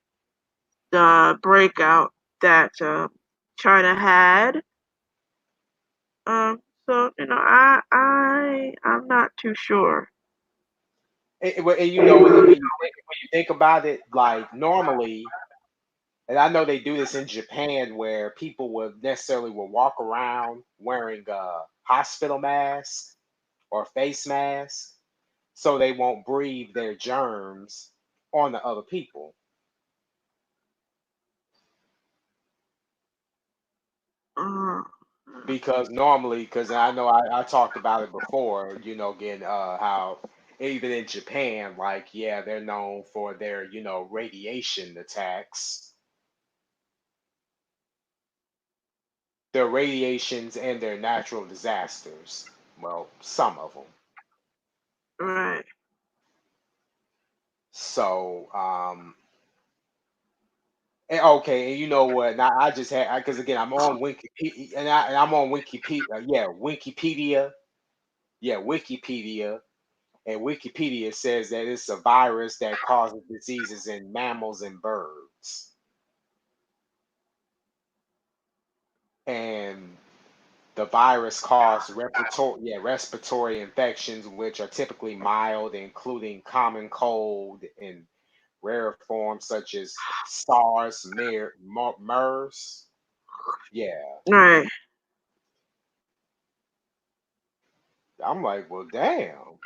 breakout that China had. So I'm not too sure. And you know, when you think about it, like normally, and I know they do this in Japan where people would necessarily will walk around wearing a hospital mask or face mask so they won't breathe their germs on the other people. Uh, Because normally, because I know I talked about it before, you know, again, how even in Japan, like, yeah, they're known for their, you know, radiation attacks, their radiations and their natural disasters. Well, some of them. right. So, and okay, and you know what? Now I just had because again I'm on Wikipedia and I'm on Wikipedia. Yeah, Wikipedia. Yeah, Wikipedia. And Wikipedia says that it's a virus that causes diseases in mammals and birds. And the virus causes respiratory infections, which are typically mild, including common cold and rare forms such as SARS, MERS. Yeah, Right. I'm like, well, damn.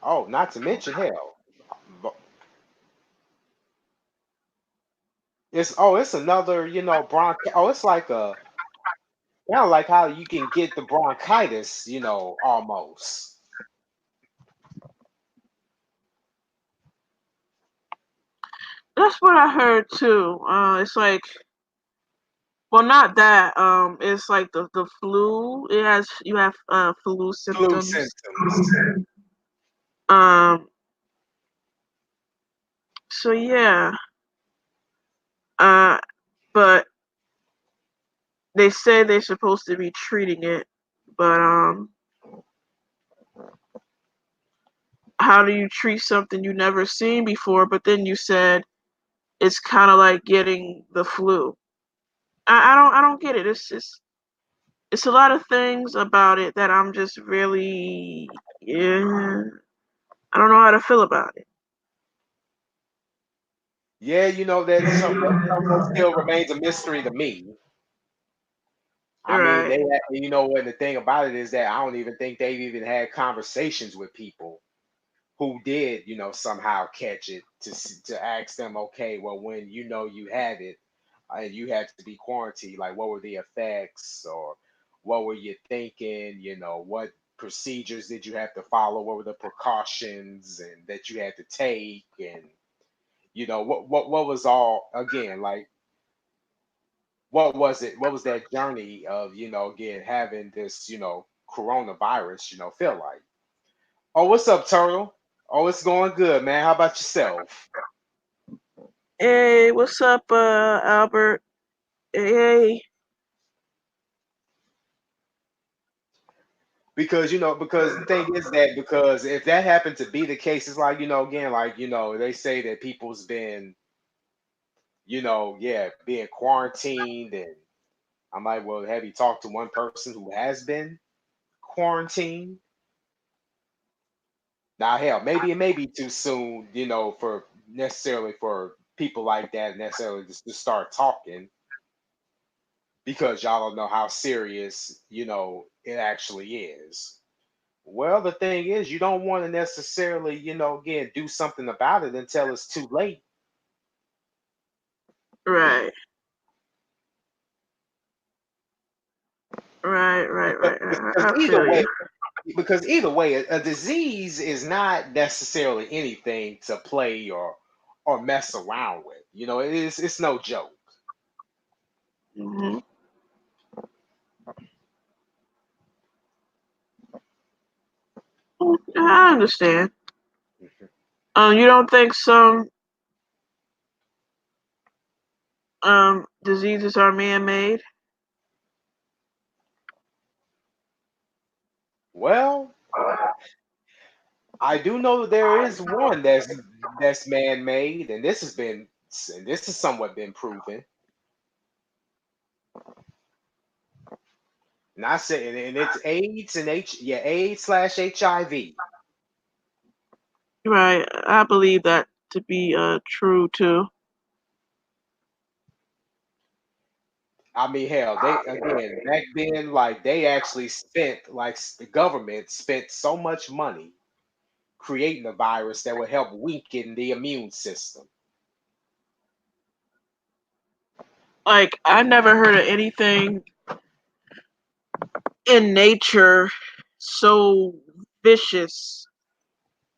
Oh, not to mention hell. It's another, you know, it's like a kind of like how you can get the bronchitis, you know, almost. That's what I heard too. It's like, well, not that. It's like the flu. You have flu Flu symptoms. symptoms. Um. So yeah. Uh. But they say they're supposed to be treating it. But how do you treat something you never seen before? But then you said it's kind of like getting the flu. I don't get it. It's a lot of things about it that I'm just really, yeah, I don't know how to feel about it. Yeah, you know that something still remains a mystery to me. I mean, Right, you know what the thing about it is that I don't even think they've even had conversations with people who did, you know, somehow catch it to ask them, okay, well, when you know you had it and you had to be quarantined, like what were the effects or what were you thinking? You know, what procedures did you have to follow? What were the precautions and that you had to take? And you know, what was all again like? What was it? What was that journey of you know again having this you know coronavirus? You know, feel like? Oh, what's up, Turtle? Oh, it's going good, man. How about yourself? hey, what's up, Albert? Hey, Because you know, because the thing is that because if that happened to be the case, it's like you know, again, like you know, they say that people's been, you know, yeah, being quarantined, and I'm like, well, have you talked to one person who has been quarantined? Now, hell, maybe it may be too soon, you know, for necessarily for people like that necessarily just to start talking because y'all don't know how serious, you know, it actually is. Well, the thing is, you don't want to necessarily, you know, again, do something about it until it's too late. right, Because, right. because I either feel way, you. because either way, a disease is not necessarily anything to play or mess around with. You know, it's no joke. Hmm. I understand. You don't think some diseases are man-made? Well, I do know there is one that's man-made, and this has been and this has somewhat been proven. And I said, and it's AIDS and AIDS/HIV. Right. I believe that to be true too. I mean, hell, they again back then, like they actually spent, like the government spent so much money creating a virus that would help weaken the immune system. Like I never heard of anything in nature so vicious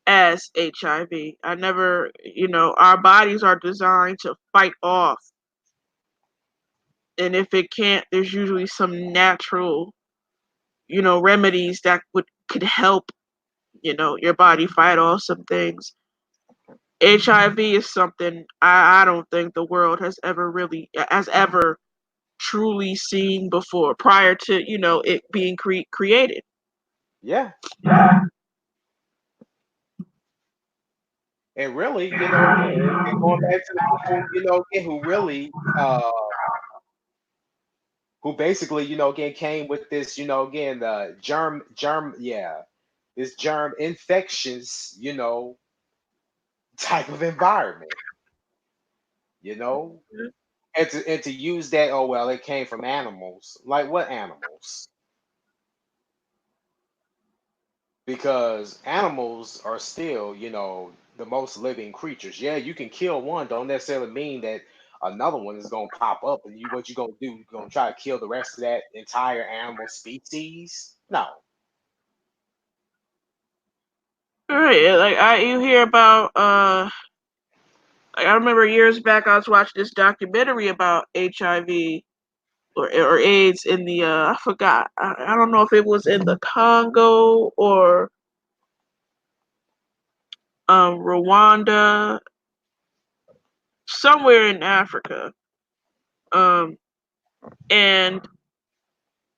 as HIV. I never, our bodies are designed to fight off. And if it can't, there's usually some natural, remedies that could help, your body fight off some things. HIV is something I don't think the world has ever truly seen before prior to, it being created. Yeah, and really, again, and going back to the people, again, who basically, again, came with this, again, the yeah, this germ infections, type of environment, you know, and to use that, oh well, it came from animals. Like what animals? Because animals are still, the most living creatures. Yeah, you can kill one, don't necessarily mean that another one is gonna pop up and what you gonna do? You gonna try to kill the rest of that entire animal species? No. Right. Like you hear about like I remember years back I was watching this documentary about HIV or AIDS in the I forgot. I don't know if it was in the Congo or Rwanda, somewhere in Africa. Um and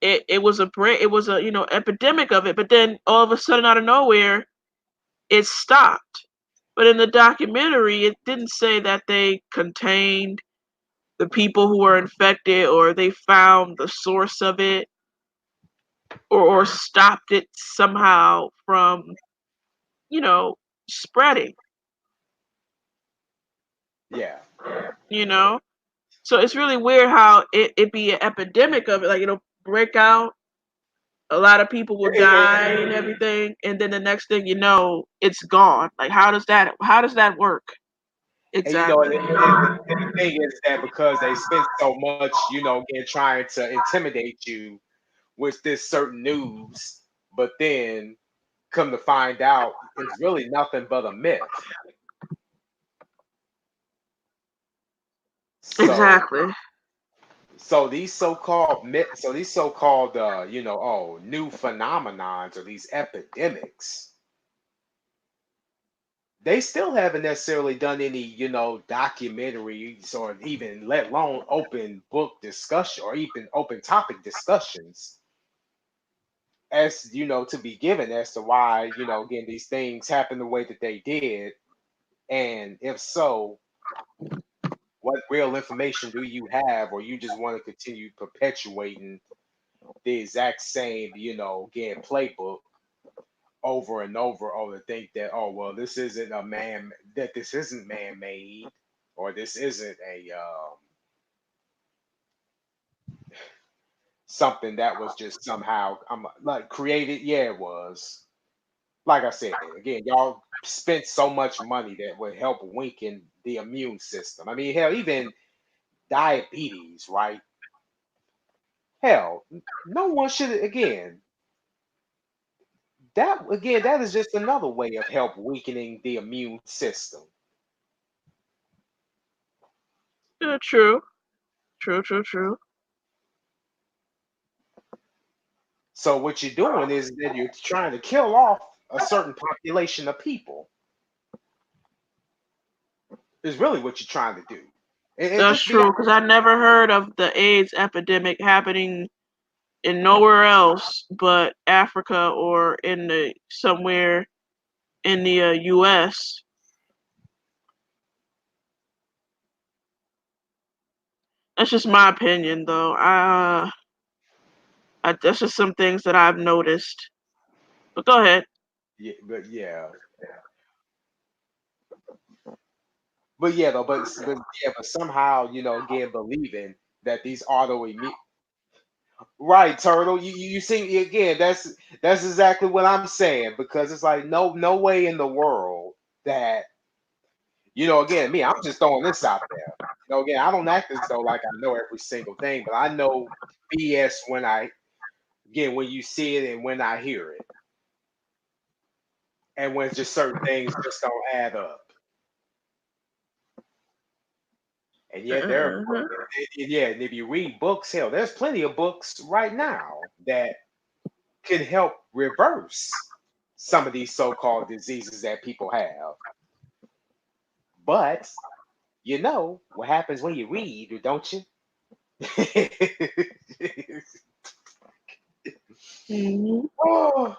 it was it was a epidemic of it, but then all of a sudden out of nowhere it stopped. But in the documentary it didn't say that they contained the people who were infected or they found the source of it or stopped it somehow from, you know, spreading, Yeah. you know? So it's really weird how it be an epidemic of it, like it'll break out, a lot of people will And, die and everything, and then the next thing you know, it's gone. Like how does that work? and Exactly. and the thing is that because they spent so much, again, trying to intimidate you with this certain news, but then come to find out it's really nothing but a myth. So Exactly. these so-called new phenomenons or these epidemics, they still haven't necessarily done any, documentaries or even let alone open book discussion or even open topic discussions as to be given as to why, again, these things happen the way that they did. And if so, what real information do you have, or you just want to continue perpetuating the exact same, again, playbook over and over, or to think that, oh well, this isn't man-made, or this isn't a something that was just somehow like created. Yeah, it was. Like I said, again, y'all spent so much money that would help weaken the immune system. I mean, hell, even diabetes, right? Hell, no one should, that is just another way of help weakening the immune system. Yeah, true. True, true, true. So what you're doing is that you're trying to kill off a certain population of people. Is really what you're trying to do. And That's just be true, because I never heard of the AIDS epidemic happening in nowhere else but Africa or in the somewhere in the U.S. That's just my opinion, though. That's just some things that I've noticed. But go ahead. Yeah, but yeah, but yeah, though, but yeah, but somehow, again, believing that these autoimmune, right, Turtle, you see, again, that's exactly what I'm saying, because it's like no way in the world that, again, me, I'm just throwing this out there. Again, I don't act as though like I know every single thing, but I know BS when you see it and when I hear it, and when just certain things just don't add up. And yet there are Mhm. yeah, and if you read books, hell, there's plenty of books right now that can help reverse some of these so-called diseases that people have. But you know what happens when you read, don't you? Mhm. Oh,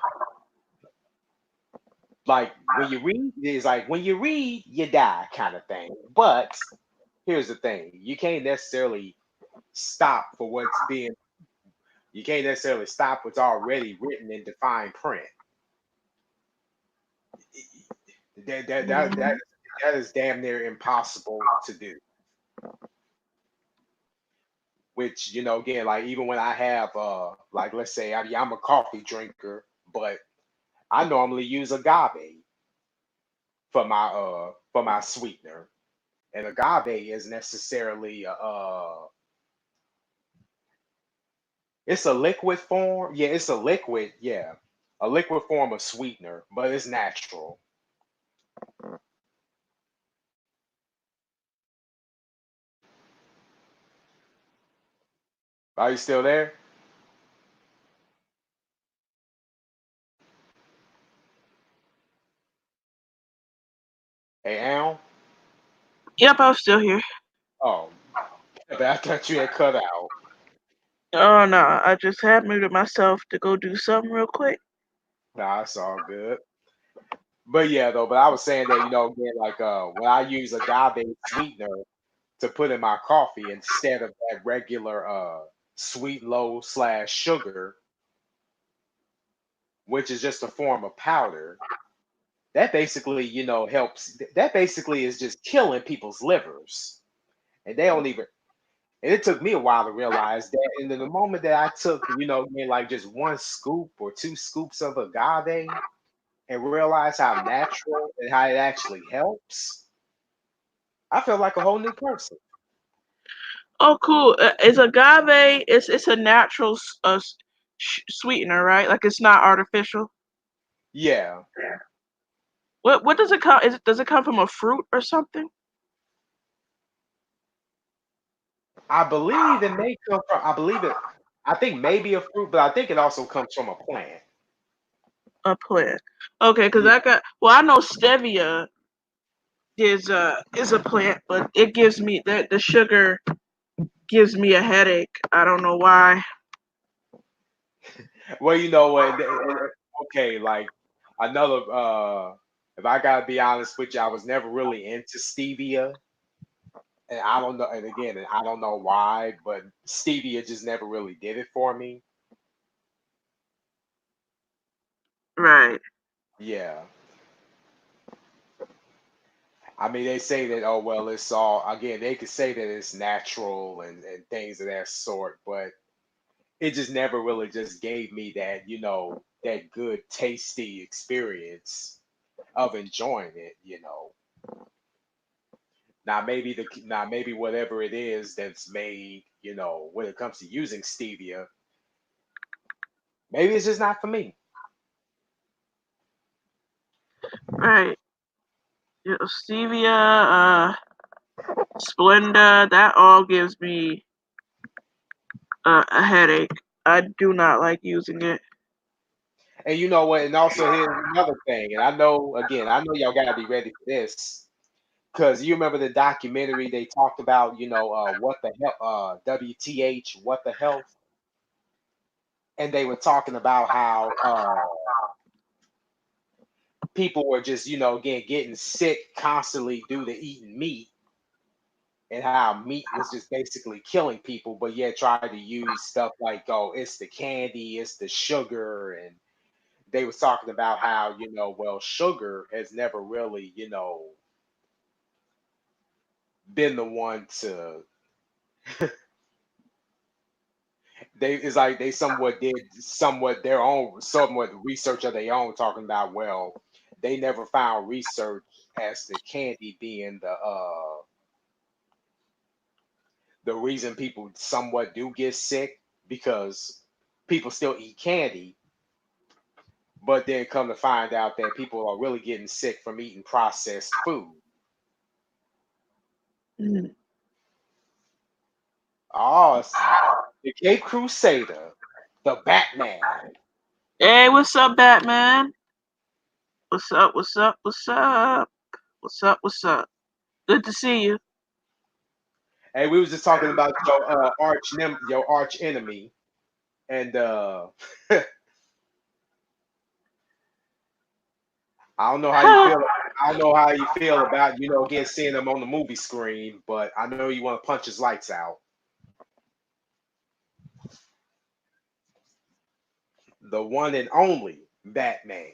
like when you read, it's like when you read, you die kind of thing. But here's the thing: stop for what's being you can't necessarily stop what's already written in defined print. That Mhm. that is damn near impossible to do. Which, again, like even when I have like, let's say I'm a coffee drinker, but I normally use agave for my sweetener. And agave is necessarily it's a liquid form. Yeah, it's a liquid, yeah. A liquid form of sweetener, but it's natural. Are you still there? Hey, Al? Yep, I'm still here. Oh, but I thought you had cut out. Oh no, I just had muted myself to go do something real quick. Nah, it's all good. But yeah, though, but I was saying that, again, like when I use agave sweetener to put in my coffee instead of that regular sweet low slash sugar, which is just a form of powder, that basically, helps. That basically is just killing people's livers. And they don't even, and it took me a while to realize that. And then the moment that I took, again, like just one scoop or two scoops of agave and realized how natural and how it actually helps, I felt like a whole new person. Oh, cool. Is agave? It's a natural sweetener, right? Like it's not artificial. Yeah, What does it come? Does it come from a fruit or something? I believe it may come from, I think maybe a fruit, but I think it also comes from a plant. A plant. Okay, because Yeah. I got. Well, I know stevia is a plant, but it gives me the sugar gives me a headache. I don't know why. Well, you know what? Okay, like another, if I gotta be honest with you, I was never really into stevia. And I don't know, and again, I don't know why, but stevia just never really did it for me. Right. Yeah. I mean, they say that, oh, well, it's all, again, they could say that it's natural and things of that sort, but it just never really just gave me that, that good, tasty experience of enjoying it. Now maybe whatever it is that's made, when it comes to using stevia, maybe it's just not for me. Right. Stevia, Splenda, that all gives me a headache. I do not like using it. And you know what? And also here's another thing. And I know, again, I know y'all gotta be ready for this. Because you remember the documentary they talked about, what the hell, WTH, what the health, and they were talking about how people were just, again, getting sick constantly due to eating meat. and how meat was just basically killing people, but yet tried to use stuff like, oh, it's the candy, it's the sugar, and they was talking about how, well, sugar has never really, been the one to they it's like they somewhat did somewhat their own somewhat research of their own, talking about, well, they never found research as to candy being the reason people somewhat do get sick, because people still eat candy, but then come to find out that people are really getting sick from eating processed food. Mm. Oh, the Cape Crusader, the Batman. Hey, what's up, Batman? What's up? What's up? What's up? What's up? What's up? Good to see you. Hey, we was just talking about your arch enemy, and I don't know how you feel. I don't know how you feel about, again, seeing him on the movie screen, but I know you want to punch his lights out. The one and only Batman.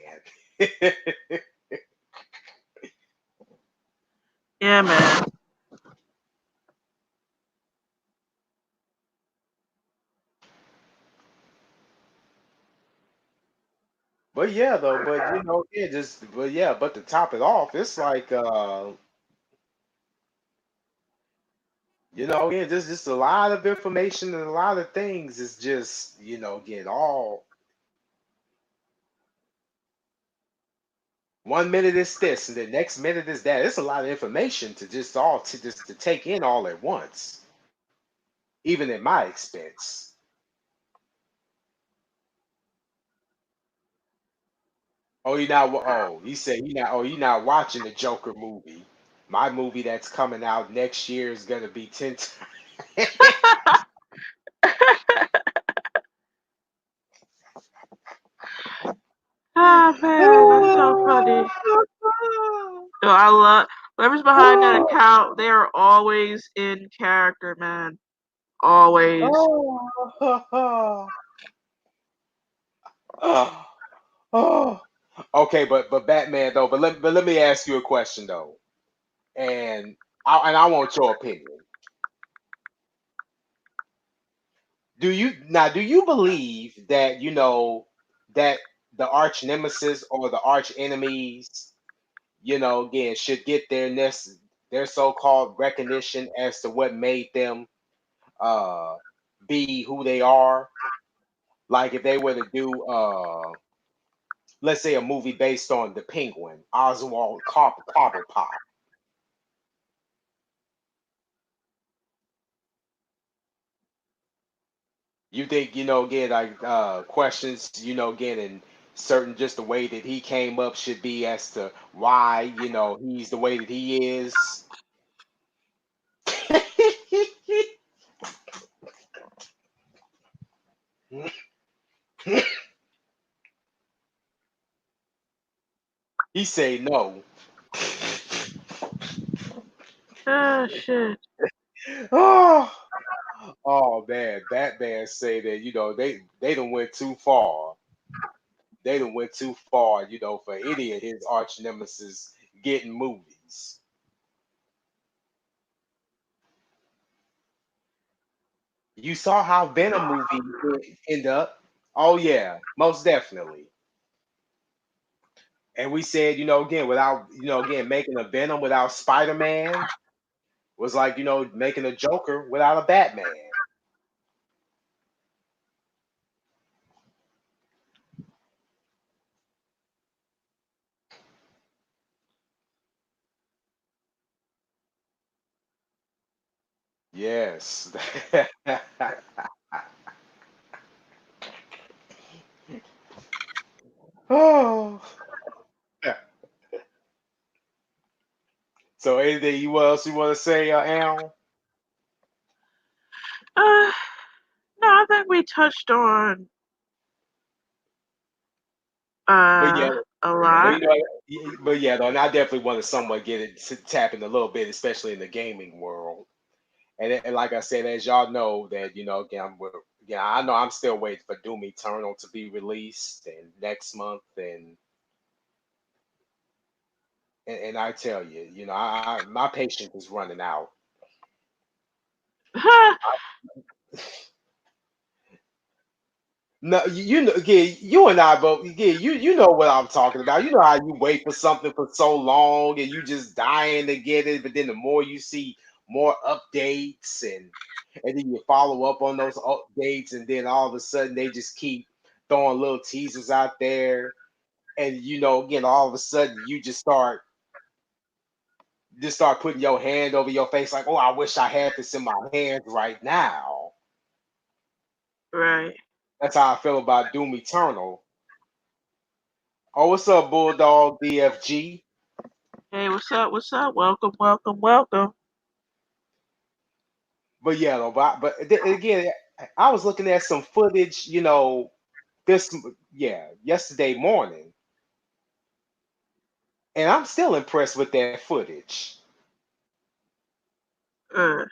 Yeah, man. But yeah, though, but yeah, but to top it off, it's like again, just a lot of information and a lot of things is just, again, all 1 minute is this and the next minute is that. It's a lot of information to take in all at once, even at my expense. Oh, you say you're not watching the Joker movie. My movie that's coming out next year is gonna be 10 times. Ah, man, that's so funny. Yo, I love whoever's behind that account. They are always in character, man. Always. Oh, oh. Okay, but Batman though. But let me ask you a question though, and I want your opinion. Do you believe that that the arch nemesis or the arch enemies, again, should get their so-called recognition as to what made them uh be who they are? Like if they were to do let's say a movie based on the Penguin, Oswald Cobblepot. You think, again, like questions, again, and certain just the way that he came up should be as to why, he's the way that he is. He say no. Ah, shit. Oh, oh man, Batman say that, they done went too far. They done went too far, for any of his arch nemesis getting movies. You saw how Venom movie end up. Oh yeah, most definitely. And we said, again, without, again, making a Venom without Spider-Man was like, making a Joker without a Batman. Yes. Oh. So anything else you want to say, Al? Uh, no, I think we touched on But yeah, a but lot. but yeah, though, and I definitely want to somewhat get it to tap in a little bit, especially in the gaming world. And like I said, as y'all know, that again, I know I'm still waiting for Doom Eternal to be released and next month, and I tell you, my patience is running out. No, again, you and I both, again, you know what I'm talking about. You know how you wait for something for so long and you just dying to get it, but then the more you see more updates and then you follow up on those updates, and then all of a sudden they just keep throwing little teasers out there, and again, all of a sudden you just start putting your hand over your face like, oh, I wish I had this in my hands right now. Right. That's how I feel about Doom Eternal. Oh, what's up, Bulldog DFG? Hey, what's up? What's up? Welcome, welcome, welcome. But yeah, though, again, I was looking at some footage, this yesterday morning, and I'm still impressed with that footage. Uh,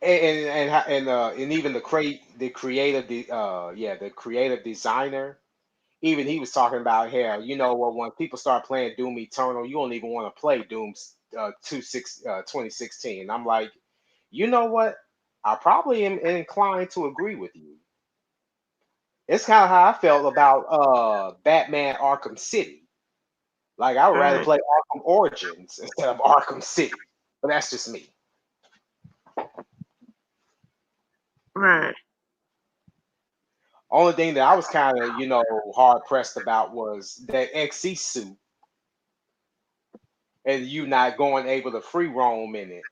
And even the creative designer, even he was talking about how, when people start playing Doom Eternal, you don't even want to play Doom 2016. And I'm like, you know what? I probably am inclined to agree with you. It's kind of how I felt about Batman Arkham City. Like, I would rather right, play Arkham Origins instead of Arkham City. But that's just me. right. Only thing that I was kind of, hard pressed about was that XC suit and you not going able to free roam in it.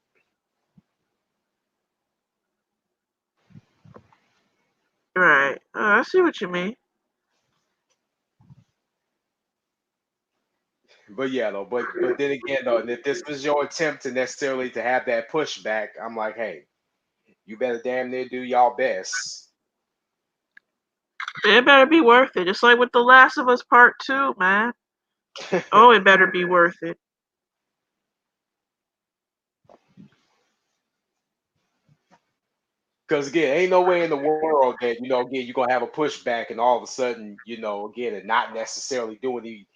Right. I see what you mean. But yeah, though. But then again, though, and if this was your attempt to necessarily to have that pushback, I'm like, hey, you better damn near do y'all best. It better be worth it. Just like with The Last of Us Part 2, man. Oh, it better be worth it. Because again, ain't no way in the world that again you're gonna have a pushback and all of a sudden again and not necessarily do any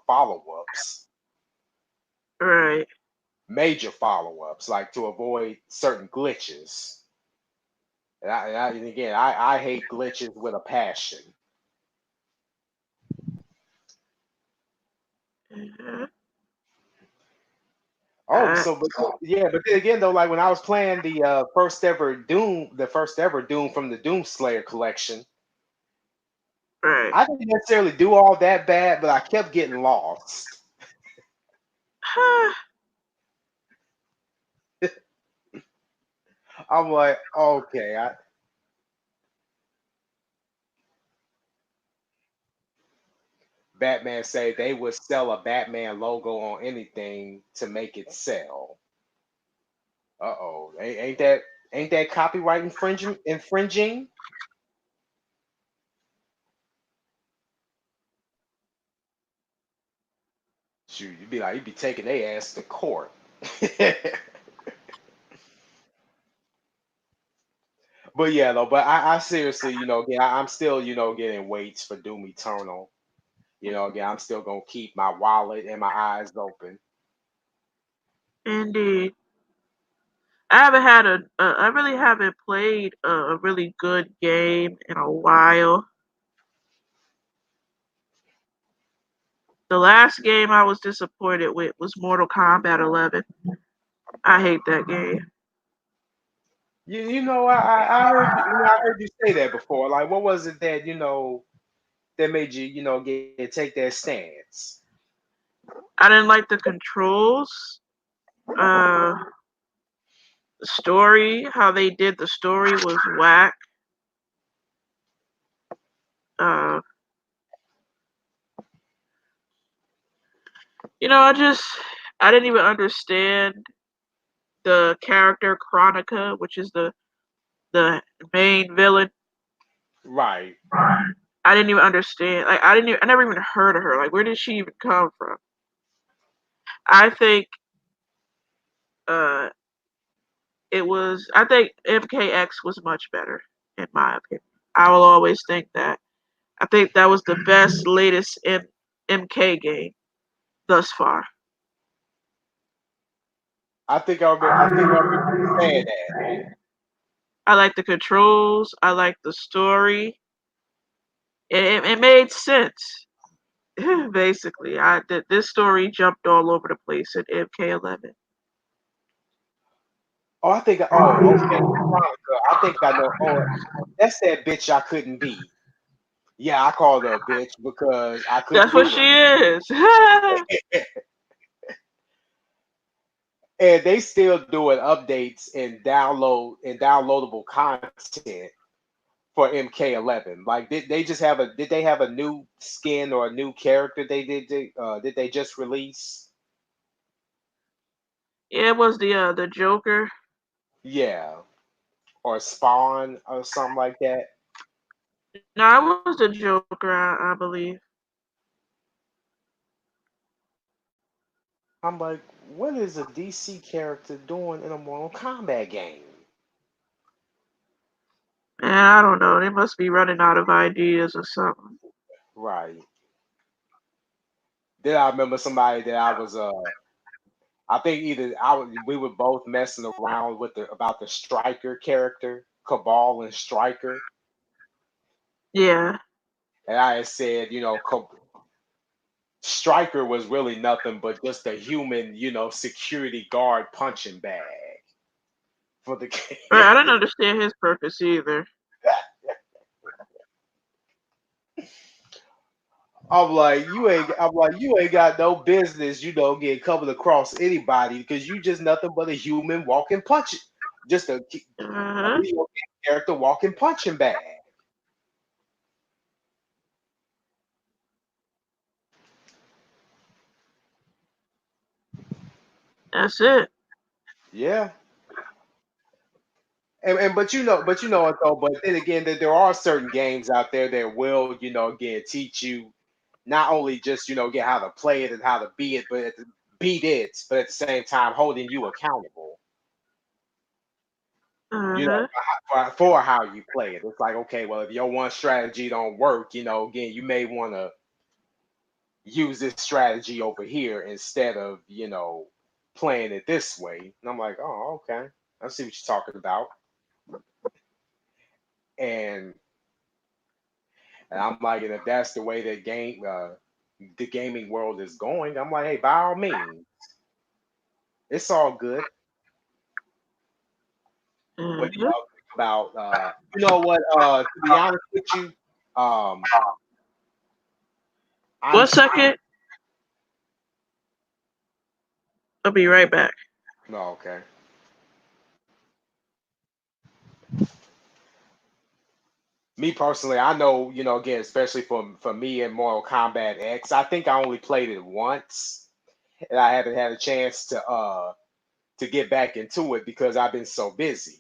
follow ups, Right. major follow ups, like to avoid certain glitches. And again, I hate glitches with a passion. Mhm. Oh, so but yeah, but then again though, like when I was playing the first ever Doom from the Doom Slayer collection, Right. I didn't necessarily do all that bad, but I kept getting lost. I'm like, okay, Batman say they would sell a Batman logo on anything to make it sell. Uh-oh, ain't that copyright infringing? Shoot, you'd be taking their ass to court. But yeah, though. But I seriously, again, I'm still, getting waits for Doom Eternal. Again, I'm still gonna keep my wallet and my eyes open. Indeed. I haven't had I really haven't played a really good game in a while. The last game I was disappointed with was Mortal Kombat 11. I hate that game. I heard you say that before. Like, what was it that that made you take that stance? I didn't like the controls. Uh, the story, how they did the story was whack. Uh, I didn't even understand the character Chronica, which is the main villain. Right. I didn't even understand. Like I never even heard of her. Like where did she even come from? I think uh it was. I think MKX was much better, in my opinion. I will always think that. I think that was the best latest MK game thus far. I think I remember you saying that. I like the controls. I like the story. It made sense. Basically, this story jumped all over the place in MK11. Okay, Veronica. I think I know. Oh, that's that bitch I couldn't beat. Yeah, I called her a bitch because I couldn't That's what beat she her. is. And they still doing updates and downloadable content for MK11. Like, did they have a new skin or a new character did they just release? Yeah, it was the Joker. Yeah, or Spawn or something like that. No, it was the Joker, I believe. I'm like, what is a DC character doing in a Mortal Kombat game? And I don't know. They must be running out of ideas or something. Right. Then I remember somebody that I think we were both messing around with the about the Striker character, Cabal and Striker. Yeah. And I had said, Striker was really nothing but just a human, security guard punching bag for the game. Right, I didn't understand his purpose either. I'm like, you ain't got no business, getting coming across anybody because you just nothing but a human walking punching, just a Uh-huh. video game character walking punching bag. That's it. Yeah. And but you know what though. But then again, there are certain games out there that will, again, teach you not only just get how to play it and how to beat it, but at the same time holding you accountable. You know, Uh-huh. for how you play it. It's like, okay, well, if your one strategy don't work, again, you may want to use this strategy over here instead of playing it this way. And I'm like, oh, okay, I see what you're talking about. And And I'm like, and if that's the way the gaming world is going, I'm like, hey, by all means, it's all good. What do Uh-huh. y'all think about? You know what? To be honest with you, um, I'm 1 second. I'll be right back. no okay. Me personally, I know, again, especially for me in Mortal Kombat X, I think I only played it once, and I haven't had a chance to get back into it because I've been so busy.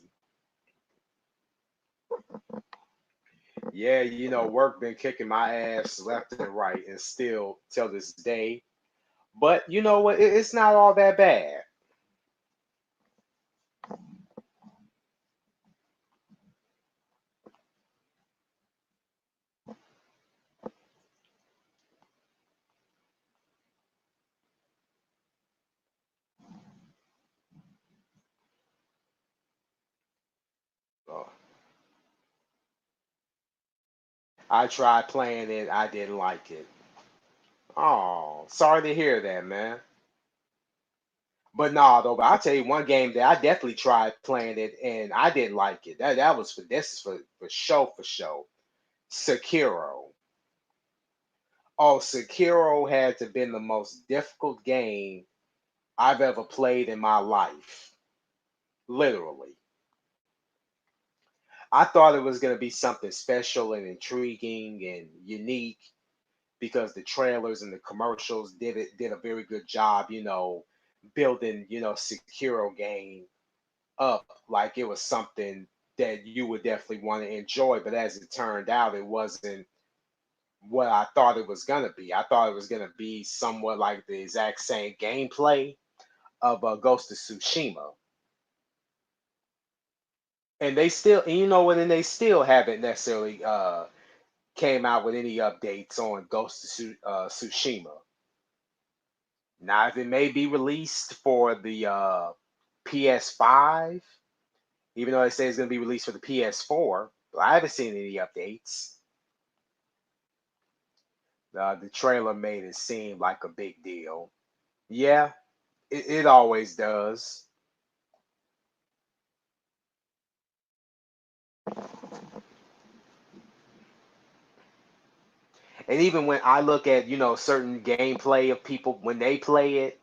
Yeah, work been kicking my ass left and right, and still till this day. But you know what? It's not all that bad. Uh, I tried playing it. I didn't like it. Oh, sorry to hear that, man. But nah, though. But I'll tell you one game that I definitely tried playing it, and I didn't like it. That was for this is for show for show. Sekiro. Oh, Sekiro had to been the most difficult game I've ever played in my life. Literally. I thought it was going to be something special and intriguing and unique because the trailers and the commercials did a very good job, building, Sekiro game up like it was something that you would definitely want to enjoy. But as it turned out, it wasn't what I thought it was gonna be. I thought it was gonna be somewhat like the exact same gameplay of Ghost of Tsushima. And they still, and you know what, and they still haven't necessarily came out with any updates on Ghost of Tsushima. Now, if it may be released for the PS5, even though they say it's going to be released for the PS4, but I haven't seen any updates. The trailer made it seem like a big deal. Yeah, it always does. And even when I look at, certain gameplay of people when they play it,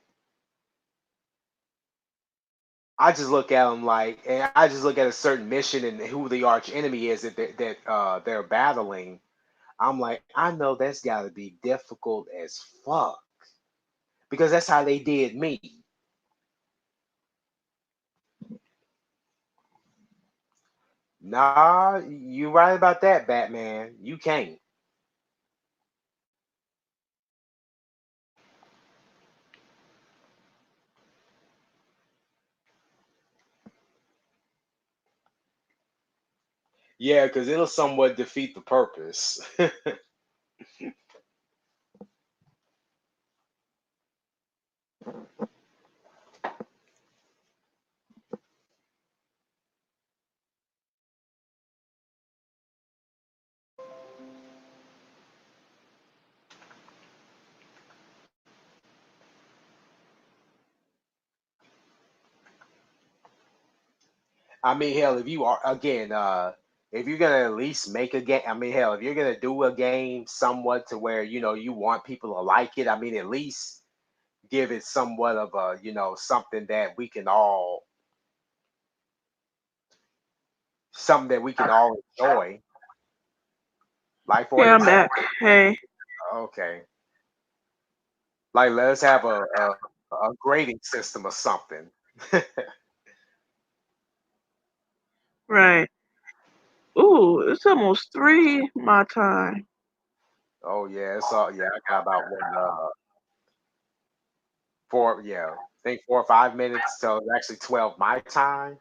I just look at them like, and I just look at a certain mission and who the arch enemy is that they're battling. I'm like, I know that's got to be difficult as fuck because that's how they did me. Nah, you right about that, Batman. You can't. Yeah, because it'll somewhat defeat the purpose. I mean, hell, if you are again, if you're gonna at least make a game, I mean, hell, if you're gonna do a game somewhat to where you want people to like it, I mean, at least give it somewhat of a something that we can all something that we can all enjoy. Like for Yeah, I'm back. example, Hey. okay, like let's have a grading system or something. Right. Ooh, it's almost 3 my time. Oh yeah, it's all yeah. I got about one four yeah, I think 4 or 5 minutes till it's actually 12 my time.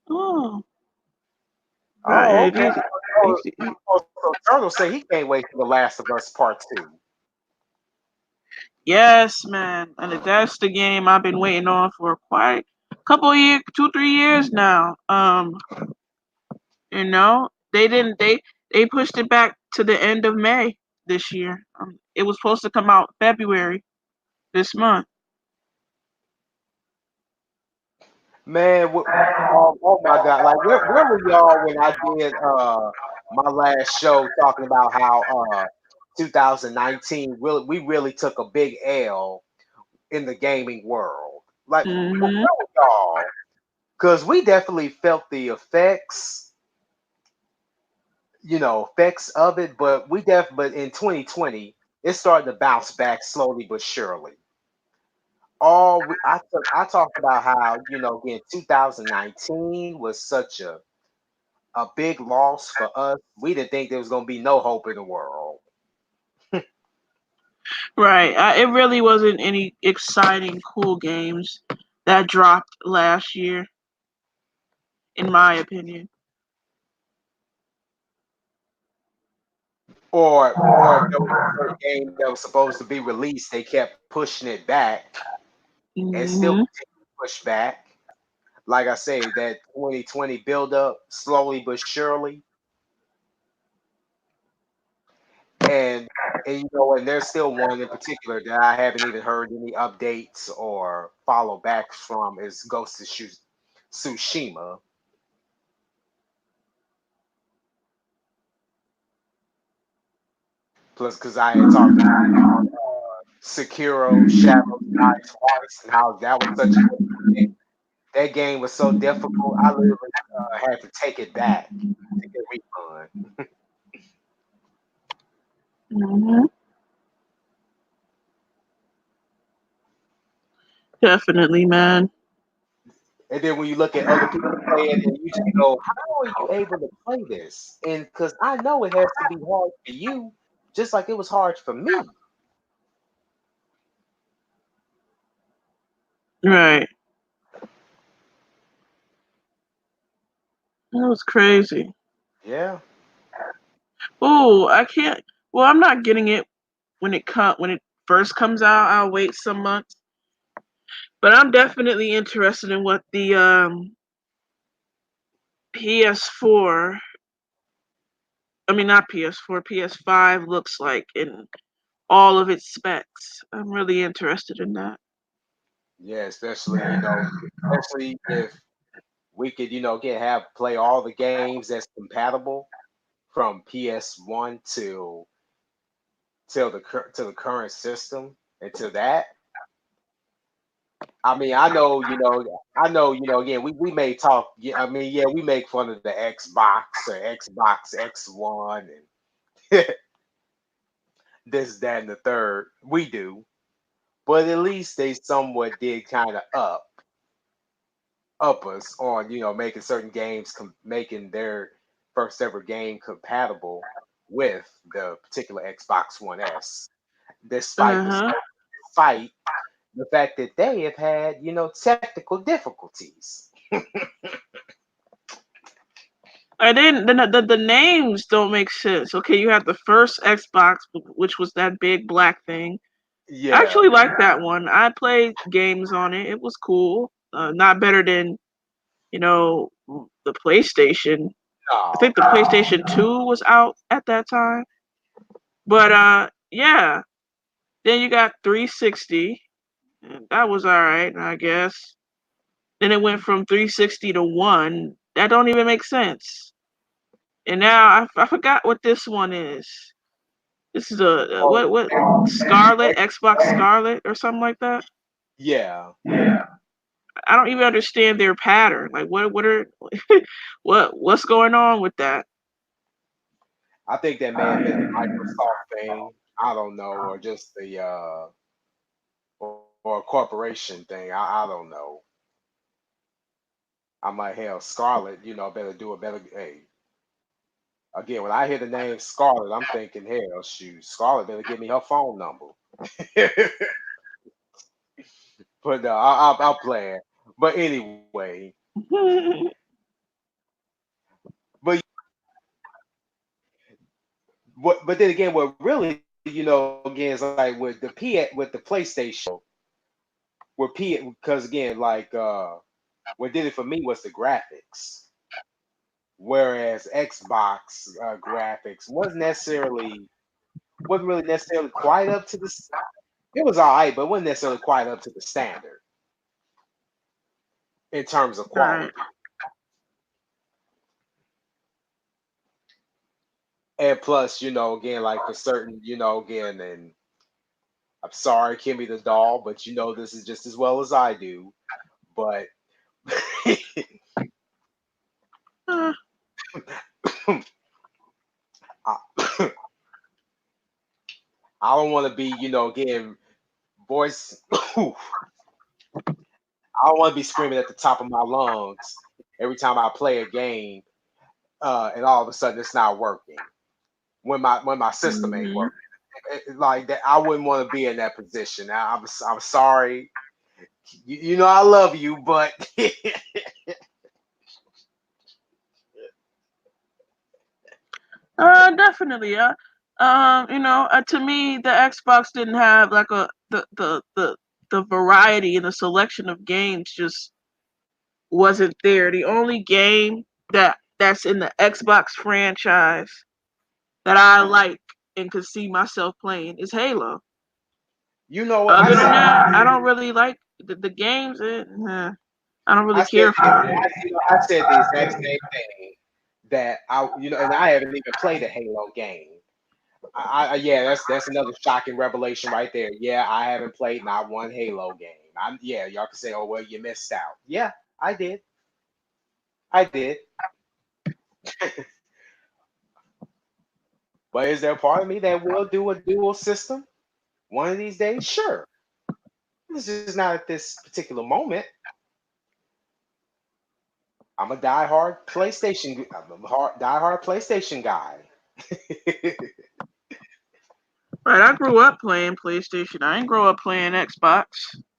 Oh, Oh, right. okay. Oh, so Turtle say he can't wait for The Last of Us Part Two. Yes, man. And that's the game I've been waiting on for quite a couple of years, 2, 3 years now. They didn't they pushed it back to the end of May this year. It was supposed to come out February this month. Man, oh my God! Like where were y'all when I did my last show talking about how 2019 we really took a big L in the gaming world. Like where Hmm. were y'all? Because we definitely felt the effects, effects of it, but in 2020 it's starting to bounce back slowly but surely. I talked about how again 2019 was such a big loss for us. We didn't think there was gonna be no hope in the world. Right. It really wasn't any exciting, cool games that dropped last year, in my opinion. Or if there was a certain game that was supposed to be released, they kept pushing it back and still Hmm. continue to push back. Like I say, that 2020 build up slowly but surely. And and there's still one in particular that I haven't even heard any updates or follow backs from is Ghost of Tsushima. Plus, because I had talked about Sekiro Shadows Die Twice and how that was such a difficult game. That game was so difficult, I literally had to take it back to get a refund. Hmm. Definitely, man. And then when you look at other people playing, and you just go, "How are you able to play this?" And because I know it has to be hard for you, just like it was hard for me. Right. That was crazy. Yeah. Oh, I can't. Well, I'm not getting it when it first comes out. I'll wait some months, but I'm definitely interested in what the PS4. I mean, not PS4, PS5 looks like in all of its specs. I'm really interested in that. Yeah, especially if we could, again have play all the games that's compatible from PS1 to the current system and to that. I mean, again, we may talk. Yeah, I mean, yeah, we make fun of the Xbox or Xbox X1 and this, that, and the third. We do, but at least they somewhat did kind of up us on making certain games making their first ever game compatible with the particular Xbox One S, despite Uh the huh. despite the fact that they have had technical difficulties. And then the names don't make sense. Okay, you have the first Xbox, which was that big black thing. I Yeah. actually like that one. I played games on it. It was cool. Not better than you know the PlayStation. I No, think the PlayStation 2 was out at that time. But yeah. Then you got 360. And that was all right, I guess. Then it went from 360 to 1. That don't even make sense. And now I forgot what this one is. This is a oh, what Scarlet, Xbox Scarlet or something like that. yeah. I don't even understand their pattern. Like what are what's going on with that? I think that may have been the Microsoft thing. I don't know, or just the or a corporation thing. I don't know. I might hell Scarlett, better do a better. Hey, again, when I hear the name Scarlett, I'm thinking, hell, shoot, Scarlett better give me her phone number. But I'll play it. But anyway, but but then again, what really again is like with with the PlayStation, with P because again like what did it for me was the graphics, whereas Xbox graphics wasn't really necessarily quite up to this. It was all right, but wasn't necessarily quite up to the standard in terms of Right. quality. And plus, again, like for certain, again, and I'm sorry, Kimmy the doll, but this is just as well as I do. But Uh, I, I don't want to be, again, voice. I don't want to be screaming at the top of my lungs every time I play a game, and all of a sudden it's not working when my system ain't mhm. working. Like that, I wouldn't want to be in that position. I'm sorry. I love you, but Definitely, yeah. To me, the Xbox didn't have like the variety and the selection of games just wasn't there. The only game that's in the Xbox franchise that I like and could see myself playing is Halo. you know what? Other than that, I don't really like the games. I don't really I said care for it. I said the exact same thing that and I haven't even played a Halo game. Yeah, that's another shocking revelation right there. Yeah, I haven't played not one Halo game. Yeah, y'all can say, oh well, you missed out. Yeah, I did. I did. But is there a part of me that will do a dual system one of these days? Sure. This is not at this particular moment. I'm a diehard PlayStation guy. Right, I grew up playing PlayStation. I didn't grow up playing Xbox.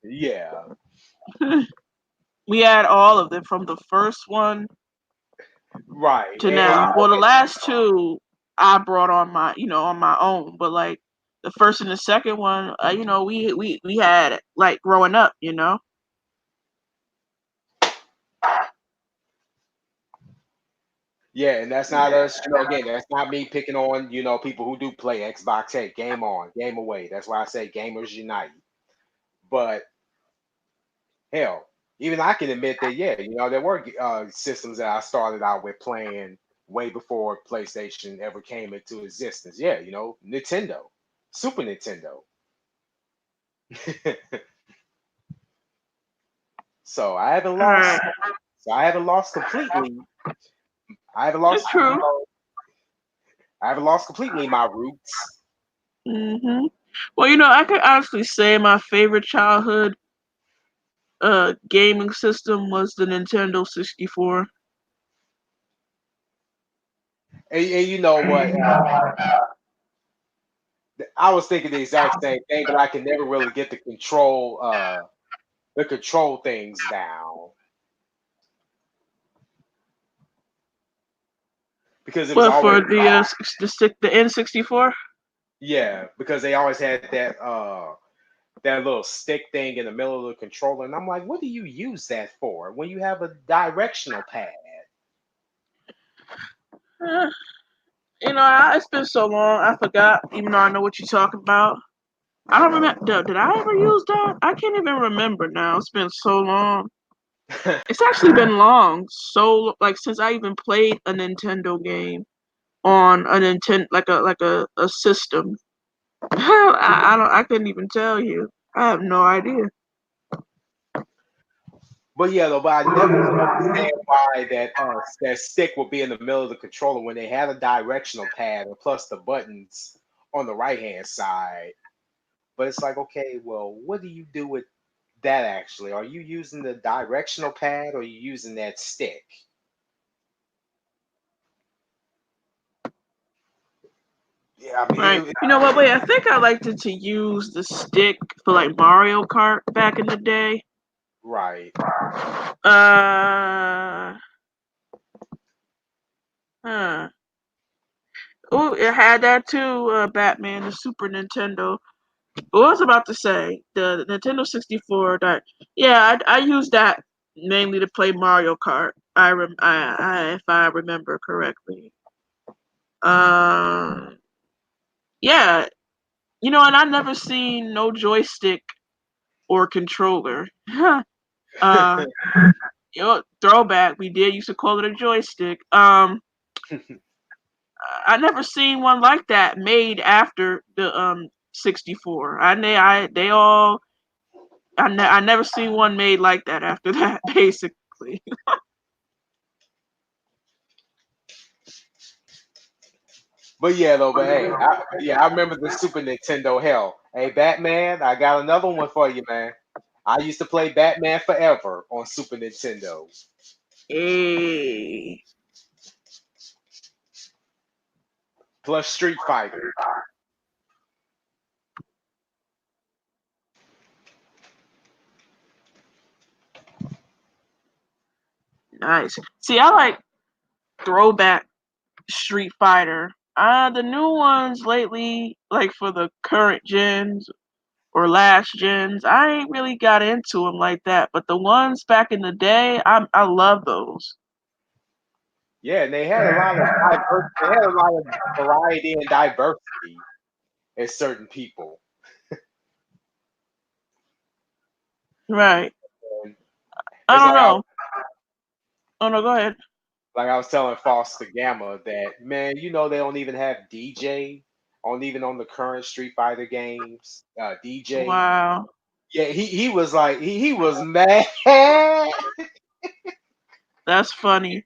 Yeah. We had all of them from the first one Right. to And now. Well, the last two I brought on my, on my own, but like the first and the second one, we had like growing up. yeah, and that's not us, again, that's not me picking on, people who do play Xbox. Hey, game on, game away. That's why I say gamers unite. But hell, even I can admit that, yeah, there were systems that I started out with playing way before PlayStation ever came into existence. Yeah, Nintendo, Super Nintendo. so I haven't Alright. lost. So I haven't lost completely. I haven't It's lost. true. I haven't lost completely my roots. Well, I could honestly say my favorite childhood gaming system was the Nintendo 64. And you know what? I was thinking the exact same thing, but I can never really get the control things down because it was What for always the N64? because they always had that little stick thing in the middle of the controller, and I'm like, what do you use that for when you have a directional pad? Uh, it's been so long, I forgot. Even though I know what you're talking about, I don't remember. Did I ever use that? I can't even remember now. It's been so long. It's actually been long, so like since I even played a Nintendo game on a Nintendo like a system. I couldn't even tell you. I have no idea. But yeah, though, but I never could understand why that stick would be in the middle of the controller when they had a directional pad and plus the buttons on the right hand side. But it's like, okay, well, what do you do with that actually? Are you using the directional pad or are you using that stick? Yeah, I mean, Right. You know what? Wait, I think I liked it to use the stick for like Mario Kart back in the day. right. Uh, huh. Oh, it had that too. Batman, the Super Nintendo. What was I about to say? The Nintendo 64. That yeah, I used that mainly to play Mario Kart. If I remember correctly. Um, yeah, and I never seen no joystick or controller. uh, throwback. We did used to call it a joystick. I never seen one like that made after the 64. They all I never seen one made like that after that basically. But yeah, though, but hey, I remember the Super Nintendo. Hell, hey, Batman, I got another one for you, man. I used to play Batman Forever on Super Nintendo. Hey, Plus Street Fighter. nice. See, I like throwback Street Fighter. The new ones lately, like for the current gens or last gens, I ain't really got into them like that. But the ones back in the day, I love those. Yeah, and they had a lot of variety and diversity in certain people. Right. And I it's don't know. Oh no, go ahead. like I was telling Foster Gamma that man, they don't even have DJ on the current Street Fighter games. DJ. Wow, Yeah, he was like he was mad. that's funny.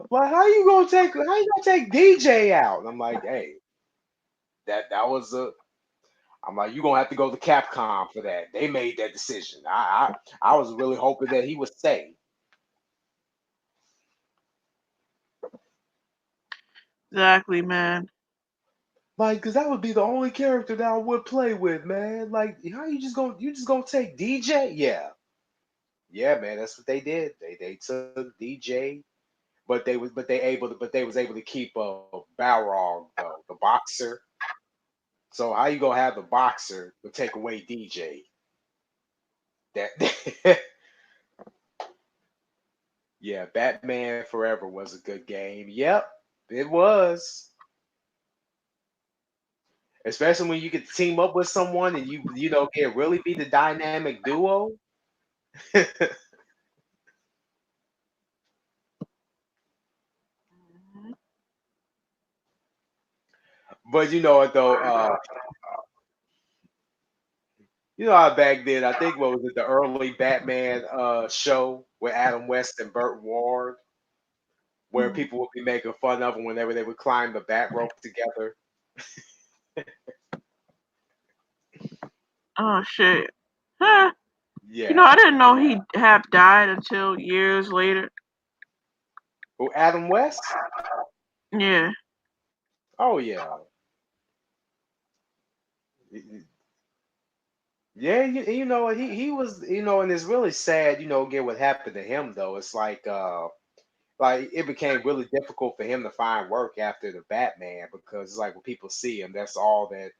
Like, how you gonna take DJ out? And I'm like, hey, that was a. I'm like, you're gonna have to go to Capcom for that. They made that decision. I was really hoping that he would stay. Exactly, man. Like, cause that would be the only character that I would play with, man. Like, how you just gonna take DJ? Yeah. Yeah, man, that's what they did. They took DJ, but they was able to keep Balrog though, the boxer. So how you gonna have the boxer but take away DJ? That yeah, Batman Forever was a good game. Yep, it was. Especially when you could team up with someone and you know can really be the dynamic duo. But you know what though, you know how back then I think what was it the early Batman show with Adam West and Burt Ward, where Mhm. people would be making fun of them whenever they would climb the bat rope together. Oh shit. Huh. I Yeah. didn't know he had died until years later. Who Adam West? Yeah. Oh yeah. Yeah, you know what he was and it's really sad, again what happened to him though. It's like it became really difficult for him to find work after the Batman because it's like when people see him, that's all that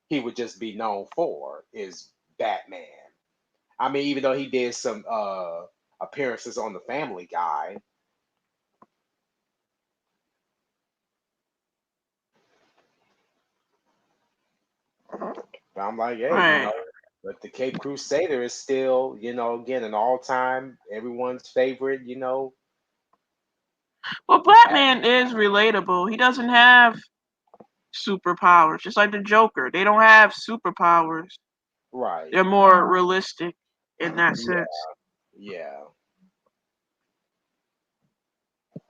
he would just be known for is Batman. I mean, even though he did some appearances on the Family Guy, but I'm like, hey, Right. but the Cape Crusader is still, again, an all-time, everyone's favorite, Well, Batman is relatable. He doesn't have superpowers, just like the Joker. They don't have superpowers. right. They're more realistic in that Yeah, sense. yeah.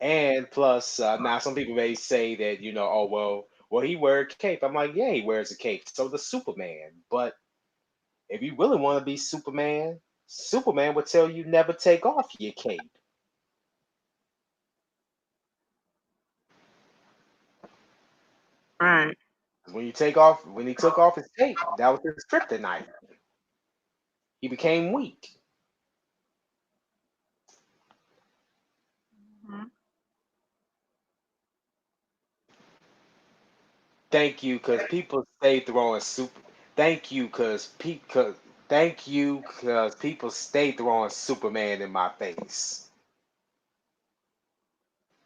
And plus, now some people may say that, oh well, he wear a cape. I'm like, yeah, he wears a cape. So does Superman. But if you really want to be Superman, Superman would tell you never take off your cape. 'Cause Because when he took off his cape, that was his kryptonite. He became weak. right. Thank you, because people stay throwing super. Thank you, thank you, because people stay throwing Superman in my face.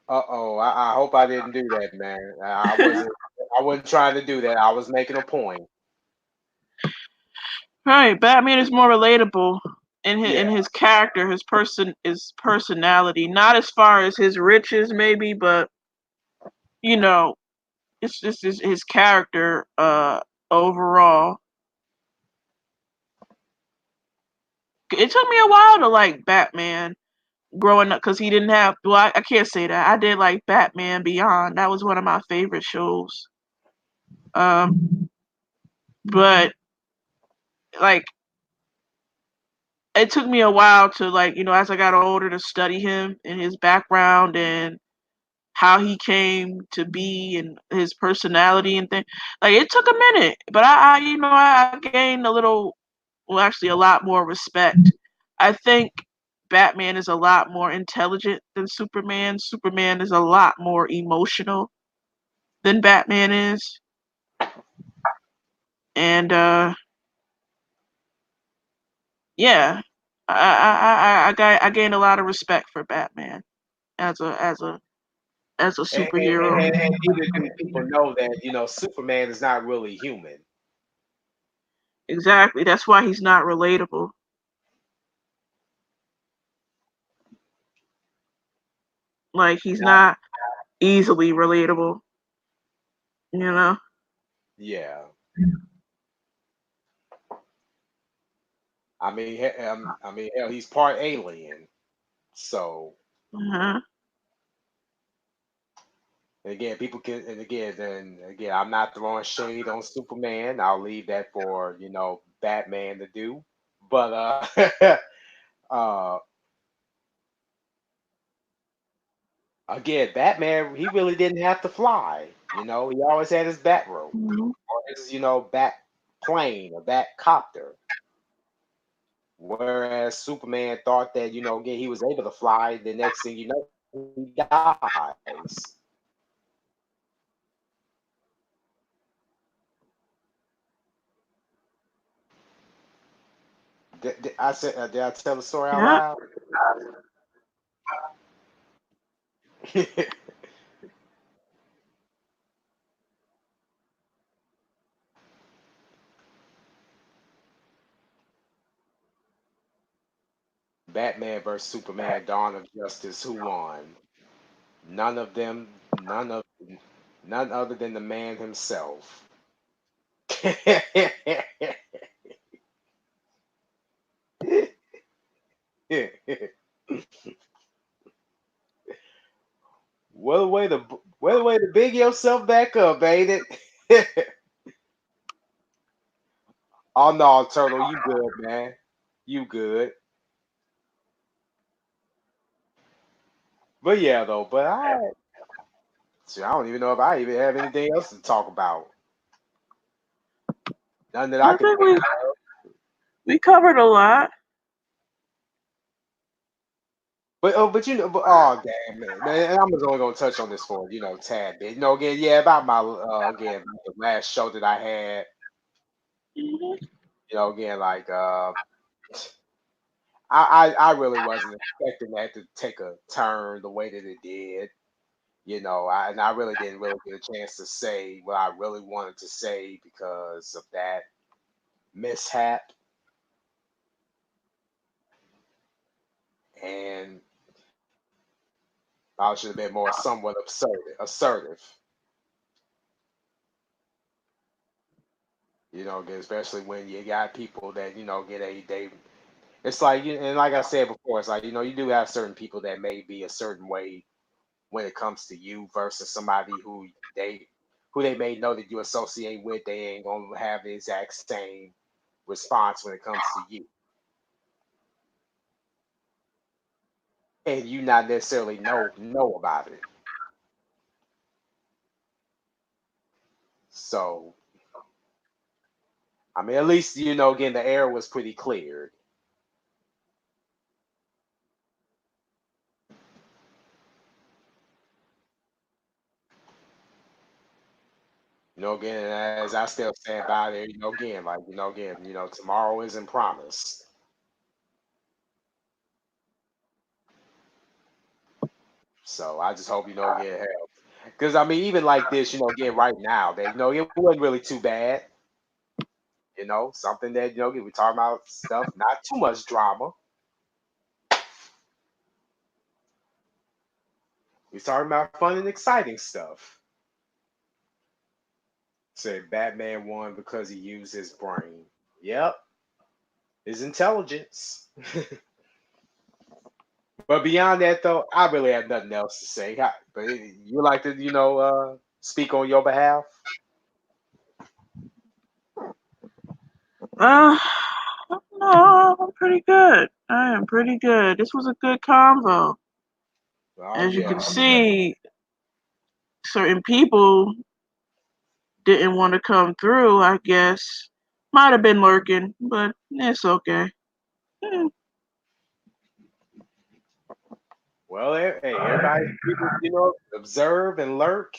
Uh-oh, I hope I didn't do that, man. I wasn't trying to do that. I was making a point. Right. Batman is more relatable in Yeah, his character, his personality. Not as far as his riches, maybe, but you know, it's just his character overall. It took me a while to like Batman growing up because he didn't have. Well, I can't say that. I did like Batman Beyond. That was one of my favorite shows. But like it took me a while to like as I got older to study him and his background and how he came to be and his personality and things. Like it took a minute, but I gained a little, well, actually a lot more respect. I think Batman is a lot more intelligent than Superman. Superman is a lot more emotional than Batman is, and yeah, I gained a lot of respect for Batman as a superhero. and neither do people know that Superman is not really human. Exactly. That's why he's not relatable. Like he's not easily relatable, you know? Yeah, I mean, hell, he's part alien. So Uh-huh. again, people can, and again, I'm not throwing shade on Superman. I'll leave that for Batman to do. But uh, again, Batman, he really didn't have to fly. He always had his bat rope Mhm. or his bat plane or bat copter. Whereas Superman thought that, again, he was able to fly. The next thing you know, he dies. Did I tell the story out Yeah. loud? Batman versus Superman: Dawn of Justice. Who won? None of them. None other than the man himself. What a way to big yourself back up, ain't it? Oh no, Turtle, you good, man. You good. But yeah, though. But I don't even know if I even have anything else to talk about. None that I I can think think. we covered a lot. But oh damn man, and I'm just only gonna touch on this for tad bit. Again, yeah, about my again the last show that I had. Mhm. Again, like I really wasn't expecting that to take a turn the way that it did. And I really didn't really get a chance to say what I really wanted to say because of that mishap. And I should have been more somewhat assertive. Especially when you got people that get a they. It's like and like I said before, it's like you do have certain people that may be a certain way when it comes to you versus somebody they they may know that you associate with. They ain't gonna have the exact same response when it comes to you, and you not necessarily know about it. So I mean, at least again, the air was pretty cleared. Again, as I still stand by there, again, like, again, tomorrow isn't promised. So I just hope, again, help. Because, I mean, even like this, again, right now, that, it wasn't really too bad. Something that, again, we're talking about stuff, not too much drama. We're talking about fun and exciting stuff. Said Batman won because he used his brain. Yep, his intelligence. But beyond that, though, I really have nothing else to say. But you would like to, speak on your behalf? Uh, no, I'm pretty good. I am pretty good. This was a good convo. Oh As you can yeah, see, certain people didn't want to come through, I guess. Might have been lurking, but it's okay. Hmm. well, hey, everybody's free to, observe and lurk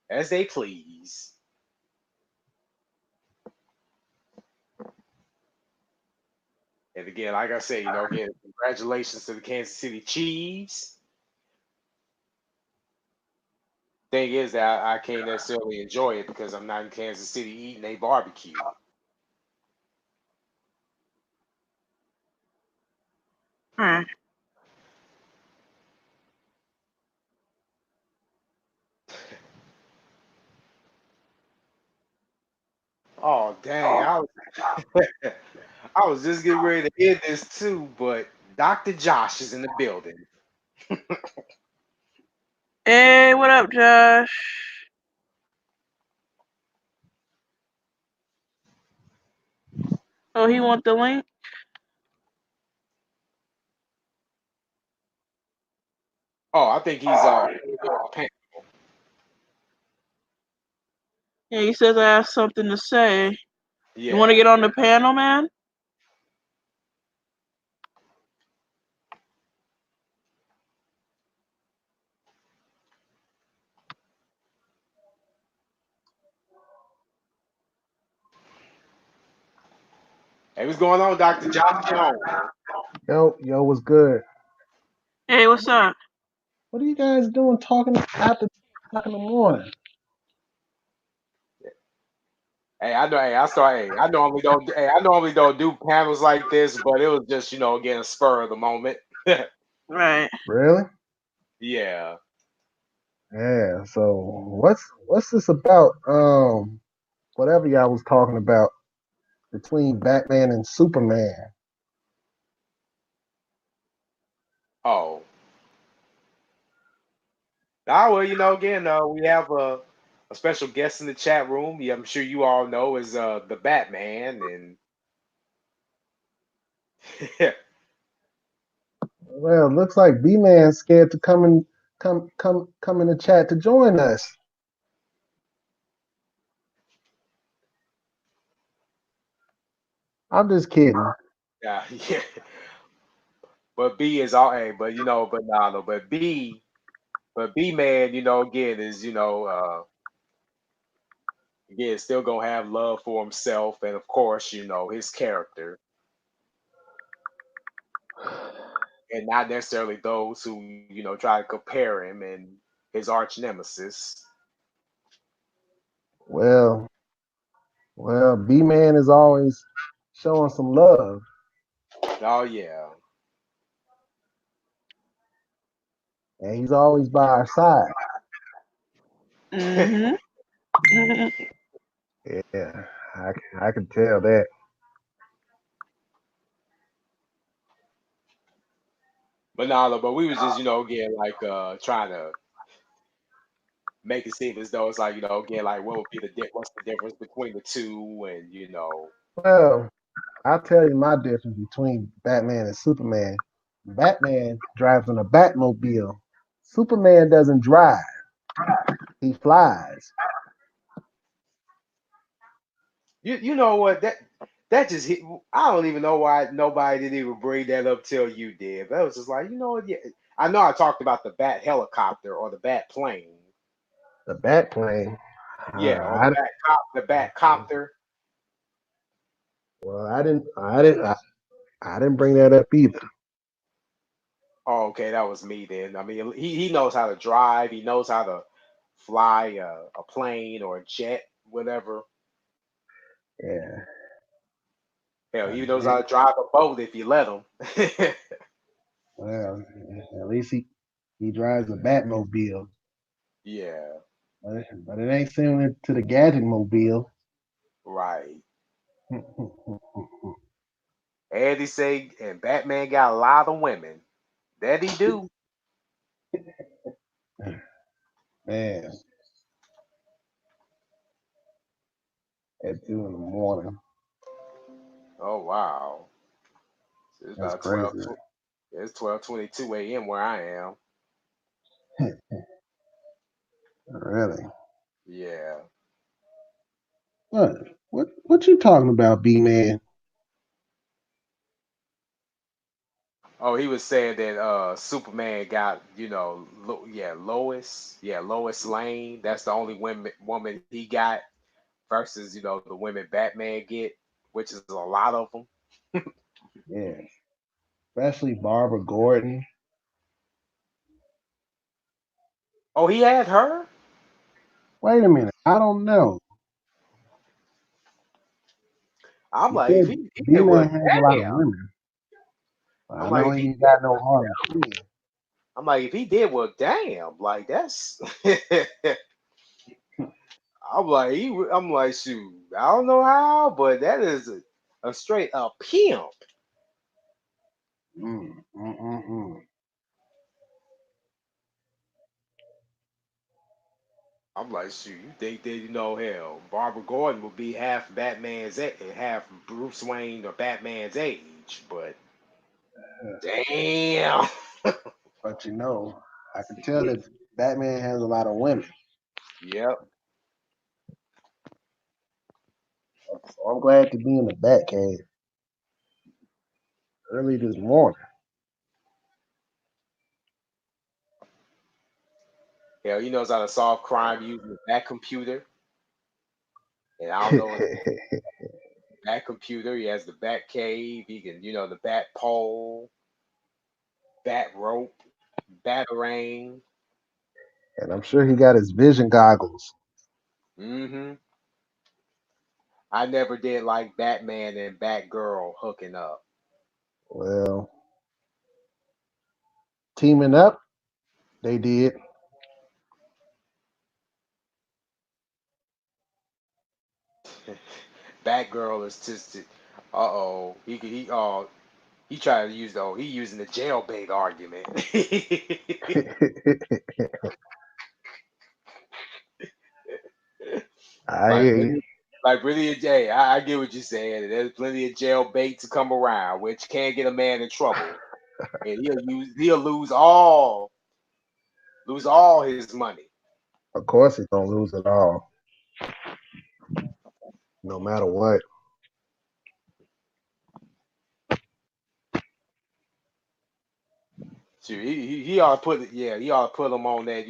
as they please. And again, like I said, again, congratulations to the Kansas City Chiefs. Thing is that I can't necessarily enjoy it because I'm not in Kansas City eating a barbecue. All right. Oh dang, I was just getting ready to end this too, but Dr. Josh is in the building. Hey, what up, Josh? Oh, he want the link? Oh, I think he's on the panel. Yeah, he says I have something to say. You want to Yeah. get on the panel, man? Hey, what's going on, Dr. Josh Jones? Yo, what's good? Hey, what's up? What are you guys doing talking after 2 o'clock in the morning? Hey, I know. Hey, I start. Hey, I normally don't. Hey, I normally don't do panels like this, but it was just again a spur of the moment. Right. Really? Yeah. Yeah. So what's this about? Whatever y'all was talking about between Batman and Superman. Oh. Ah, well, again, we have a special guest in the chat room. Yeah, I'm sure you all know is the Batman, and Well, it looks like B Man's scared to come in the chat to join us. I'm just kidding. yeah, yeah. But B is all. Hey, but but nah, no, but B man, again is again still gonna have love for himself, and of course, his character, and not necessarily those who try to compare him and his arch nemesis. Well, well, B Man is always showing some love, Oh yeah. and he's always by our side. Mm-hmm. Yeah, I can tell that. But nah, but we was just again like trying to make it seem as though it's like again like what would be what's the difference between the two, and Well, I'll tell you my difference between Batman and Superman. Batman drives in a Batmobile. Superman doesn't drive, he flies. you know what that just hit. I don't even know why nobody didn't even bring that up till you did. But it was just like yeah. I know I talked about the bat helicopter or the bat plane. The Batplane, Yeah, or I, the bat copter. well, I didn't bring that up either. Oh, okay, that was me then. I mean, he knows how to drive. He knows how to fly a plane or a jet, whatever. Yeah, Hell, I he knows how did. to drive a boat if you let him. Well, at least he drives a Batmobile, Yeah, but it ain't similar to the Gadget Mobile. right. And he say, and Batman got a lot of women. That he do. Man, at 2 in the morning, Oh wow. It's that's about crazy. It's 12:22 a.m. where I am. Really? Yeah. What? What you talking about, B Man? Oh, he was saying that Superman got, Lois. Yeah, Lois Lane. That's the only woman he got versus, the women Batman get, which is a lot of them. Yeah, especially Barbara Gordon. Oh, he had her? Wait a minute, I don't know. I'm He like, if said he B did Man what has a lot of damn. women. I'm I like, know if he he ain't did got no what Harley Quinn. I'm like, if he did what damn, like that's I'm like, shoot, I don't know how, but that is a straight up pimp. Mm, mm, mm, mm. I'm like, shoot, you think that hell, Barbara Gordon would be half Batman's half Bruce Wayne or Batman's age, but damn. But I can tell that Batman has a lot of women. Yep. So I'm glad to be in the Batcave early this morning. Hell, he knows how to solve crime using that computer. And I don't know Bat computer. He has the Bat cave. He can, the Bat pole, Bat rope, Batarang. And I'm sure he got his vision goggles. Hmm. I never did like Batman and Batgirl hooking up. Well, teaming up, they did. Batgirl is just, uh-oh, he tried to use he using the jailbait argument. I like hear you. really, like really, Jay, I get what you're saying. There's plenty of jailbait to come around, which can get a man in trouble, and he'll lose all his money. Of course, he's gonna lose it all, no matter what. So he ought to he ought to put him on that,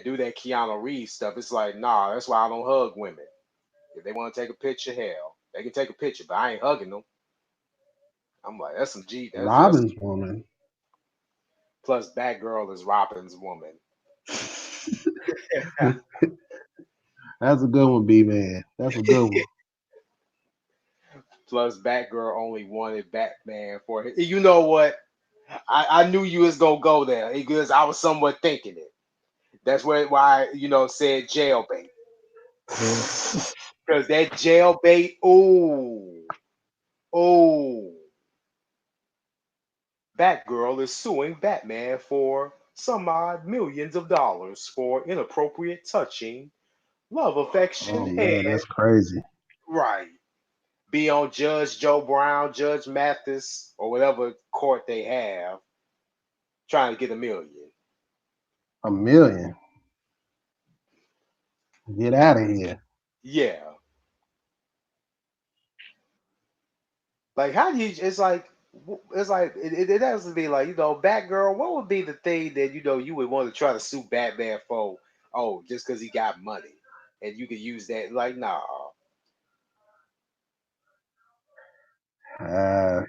do that Keanu Reeves stuff. It's like, nah, that's why I don't hug women. If they want to take a picture, hell, they can take a picture, but I ain't hugging them. I'm like, that's some G. That's Robin's woman. plus Batgirl is Robin's woman. That's a good one, B man. That's a good one. Plus Batgirl only wanted Batman for his. You know what? I knew you was gonna go there because I was somewhat thinking it. That's why said jailbait. Because that jailbait, oh, Batgirl is suing Batman for some odd millions of dollars for inappropriate touching, love, Oh affection, man, and that's crazy. right. Be on Judge Joe Brown, Judge Mathis, or whatever court they have, trying to get $1 million. $1 million. Get out of here. Yeah. Like, how do you? It has to be like, Batgirl. What would be the thing that you would want to try to sue Batman for? Oh, just because he got money, and you could use that. Like, nah.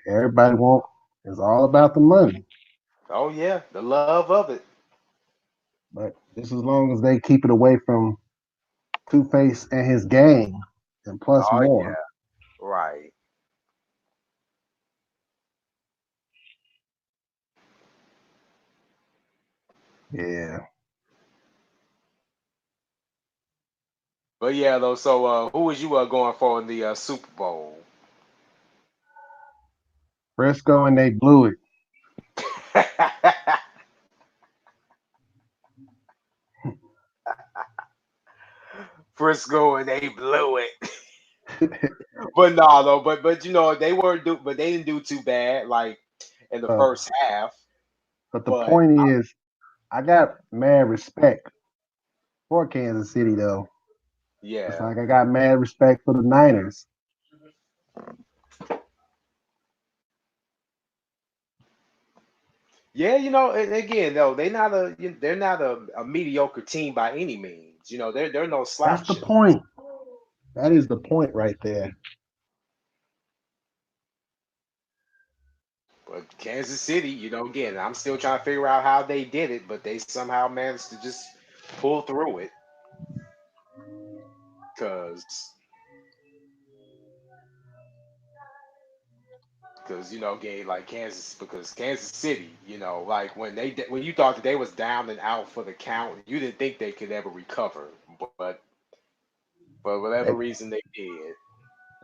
Everybody want. It's all about the money. Oh yeah, the love of it. But just as long as they keep it away from Two Face and his gang, and plus Oh more. yeah, right. Yeah. But yeah, though. So, who was you going for in the Super Bowl? Frisco and they blew it. Frisco and they blew it. But no, though. But they weren't but they didn't do too bad. Like in the Uh, first half. but the But point is, I got mad respect for Kansas City though. It's yeah. like I got mad respect for the Niners. Yeah, and again, though, they're not a mediocre team by any means. They're no That's the slouches. point. That is the point right there. But Kansas City, again, I'm still trying to figure out how they did it, but they somehow managed to just pull through it. Because again, like because Kansas City, like when you thought that they was down and out for the count, you didn't think they could ever recover, but for whatever They, reason they did.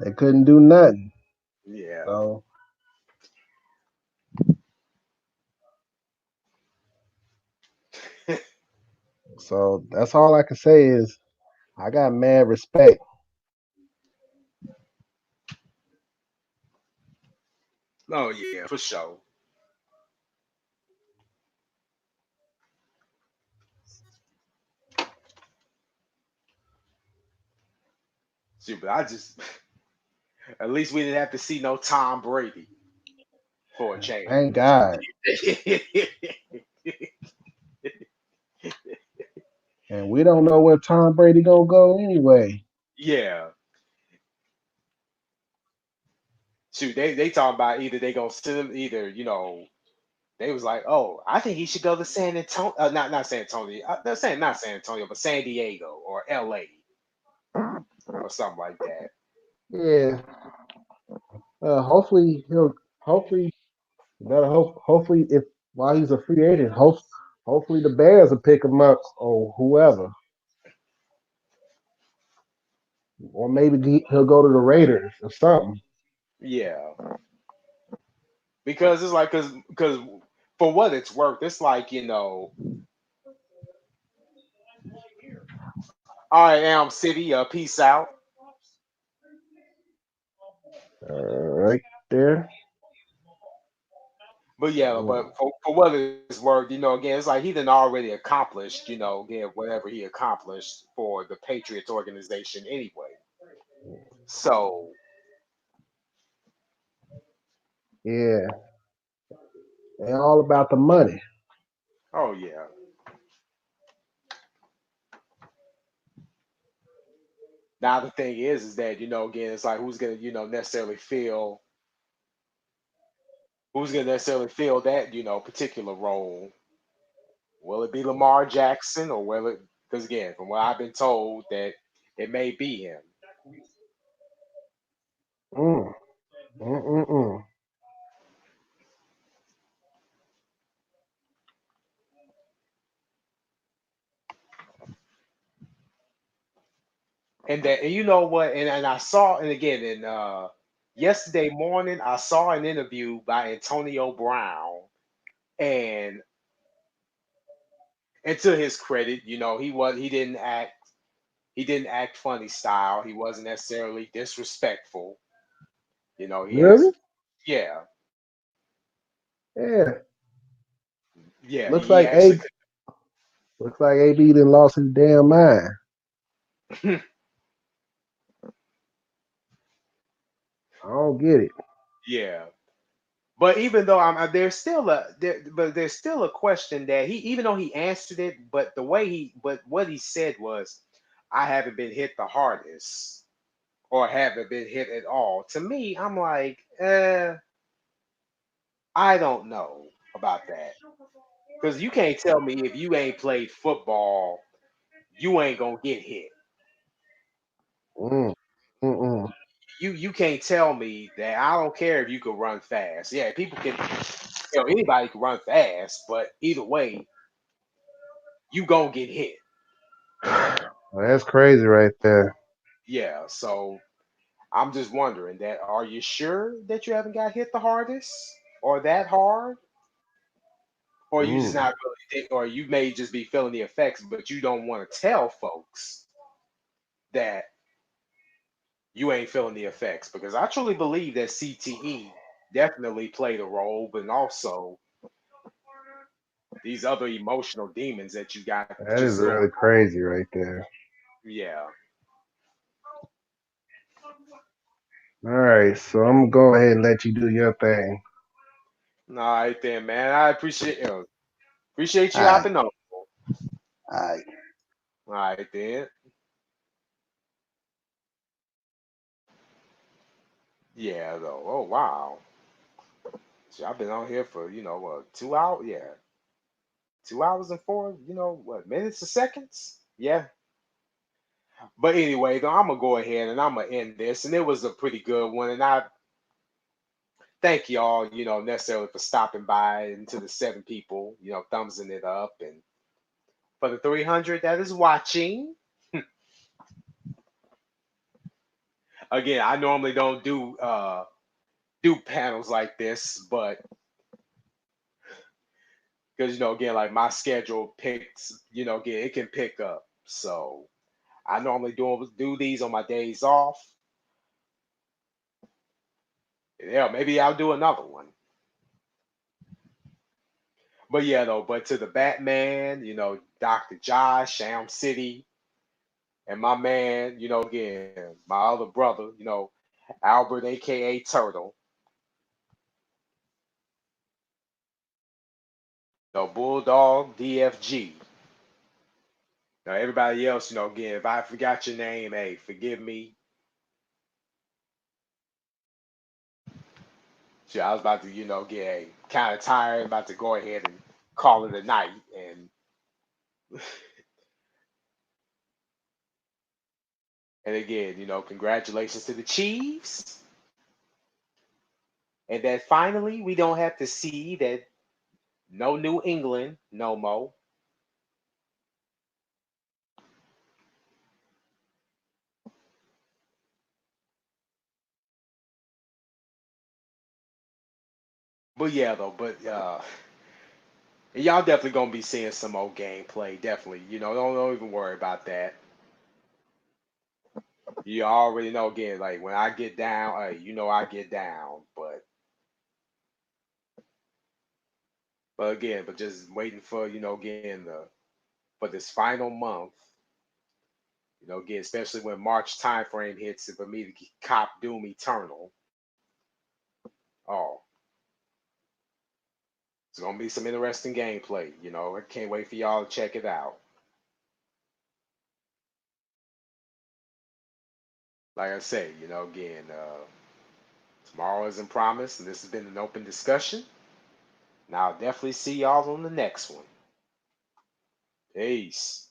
they couldn't do nothing. Yeah. So so that's all I can say is I got mad respect. Oh yeah, for sure. Shoot, but at least we didn't have to see no Tom Brady for a change. Thank God. And we don't know where Tom Brady gonna go anyway. Yeah. shoot, they talking about either they gonna send him, either they was like, oh, I think he should go to San Antonio, not San Antonio, they're saying not San Antonio, but San Diego or L.A. or something like that. Yeah. Hopefully he'll. Hopefully better hope. Hopefully if while he's a free agent, hopefully the Bears will pick him up or whoever, or maybe he'll go to the Raiders or something. Yeah, because it's like, because for what it's worth, it's like all right, Elm City, peace out. Right there. But yeah, Mm. but for what it's worth, again, it's like he done already accomplished, again, whatever he accomplished for the Patriots organization anyway. So, Yeah, they're all about the money. oh yeah. Now the thing is that again, it's like who's gonna necessarily fill that particular role. Will it be Lamar Jackson, or will it? Because again, from what I've been told, that it may be him. Mm. Mm-mm-mm. And you know what? And I saw, and again, yesterday morning, I saw an interview by Antonio Brown, and to his credit, he didn't act funny style. He wasn't necessarily disrespectful. He Really? actually, yeah, Yeah. yeah, Looks he like actually A. Looks like AB done lost his damn mind. could. I don't get it. Yeah. But even though there's still a question that even though he answered it, but what he said was, I haven't been hit the hardest, or haven't been hit at all. To me, I'm like, I don't know about that, because you can't tell me if you ain't played football, you ain't gonna get hit. Mm. Mm-mm. You can't tell me that. I don't care if you can run fast. Yeah, people can. Anybody can run fast, but either way, you gonna get hit. Well, that's crazy right there. Yeah, so I'm just wondering that, are you sure that you haven't got hit the hardest or that hard? Or you just Mm. not really or you may just be feeling the effects, but you don't want to tell folks that you ain't feeling the effects, because I truly believe that CTE definitely played a role, but also these other emotional demons that you got That is just going really on. crazy right there. Yeah. All right, so I'm gonna go ahead and let you do your thing. All right then, man. I appreciate All you right, hopping on. all right. All right then. Yeah, though. Oh wow. See, I've been on here for 2 hours. Yeah, 2 hours and four. What, minutes or seconds? Yeah. But anyway, though, I'm gonna go ahead and I'm gonna end this, and it was a pretty good one. And I thank y'all, necessarily for stopping by, and to the 7 people, thumbsing it up, and for the 300 that is watching. Again, I normally don't do panels like this, but because again, like my schedule picks, again, it can pick up. So I normally do these on my days off. Yeah, maybe I'll do another one. But yeah, though, but to the Batman, Dr. Josh, Sham City, and my man, again, my other brother, Albert, aka Turtle, Bulldog DFG. Now everybody else, again, if I forgot your name, hey, forgive me. Shit, I was about to, get kind of tired, about to go ahead and call it a night. And again, congratulations to the Chiefs. And that finally we don't have to see that no New England no more. But yeah, though, y'all definitely gonna be seeing some more gameplay. Definitely, don't even worry about that. You already know again, like when I get down, I get down. But again, but just waiting for again for this final month. Again, especially when March time frame hits, for me to cop Doom Eternal. Oh, it's gonna be some interesting gameplay. I can't wait for y'all to check it out. Like I say, again, tomorrow isn't promised, and this has been an open discussion. And I'll definitely see y'all on the next one. Peace.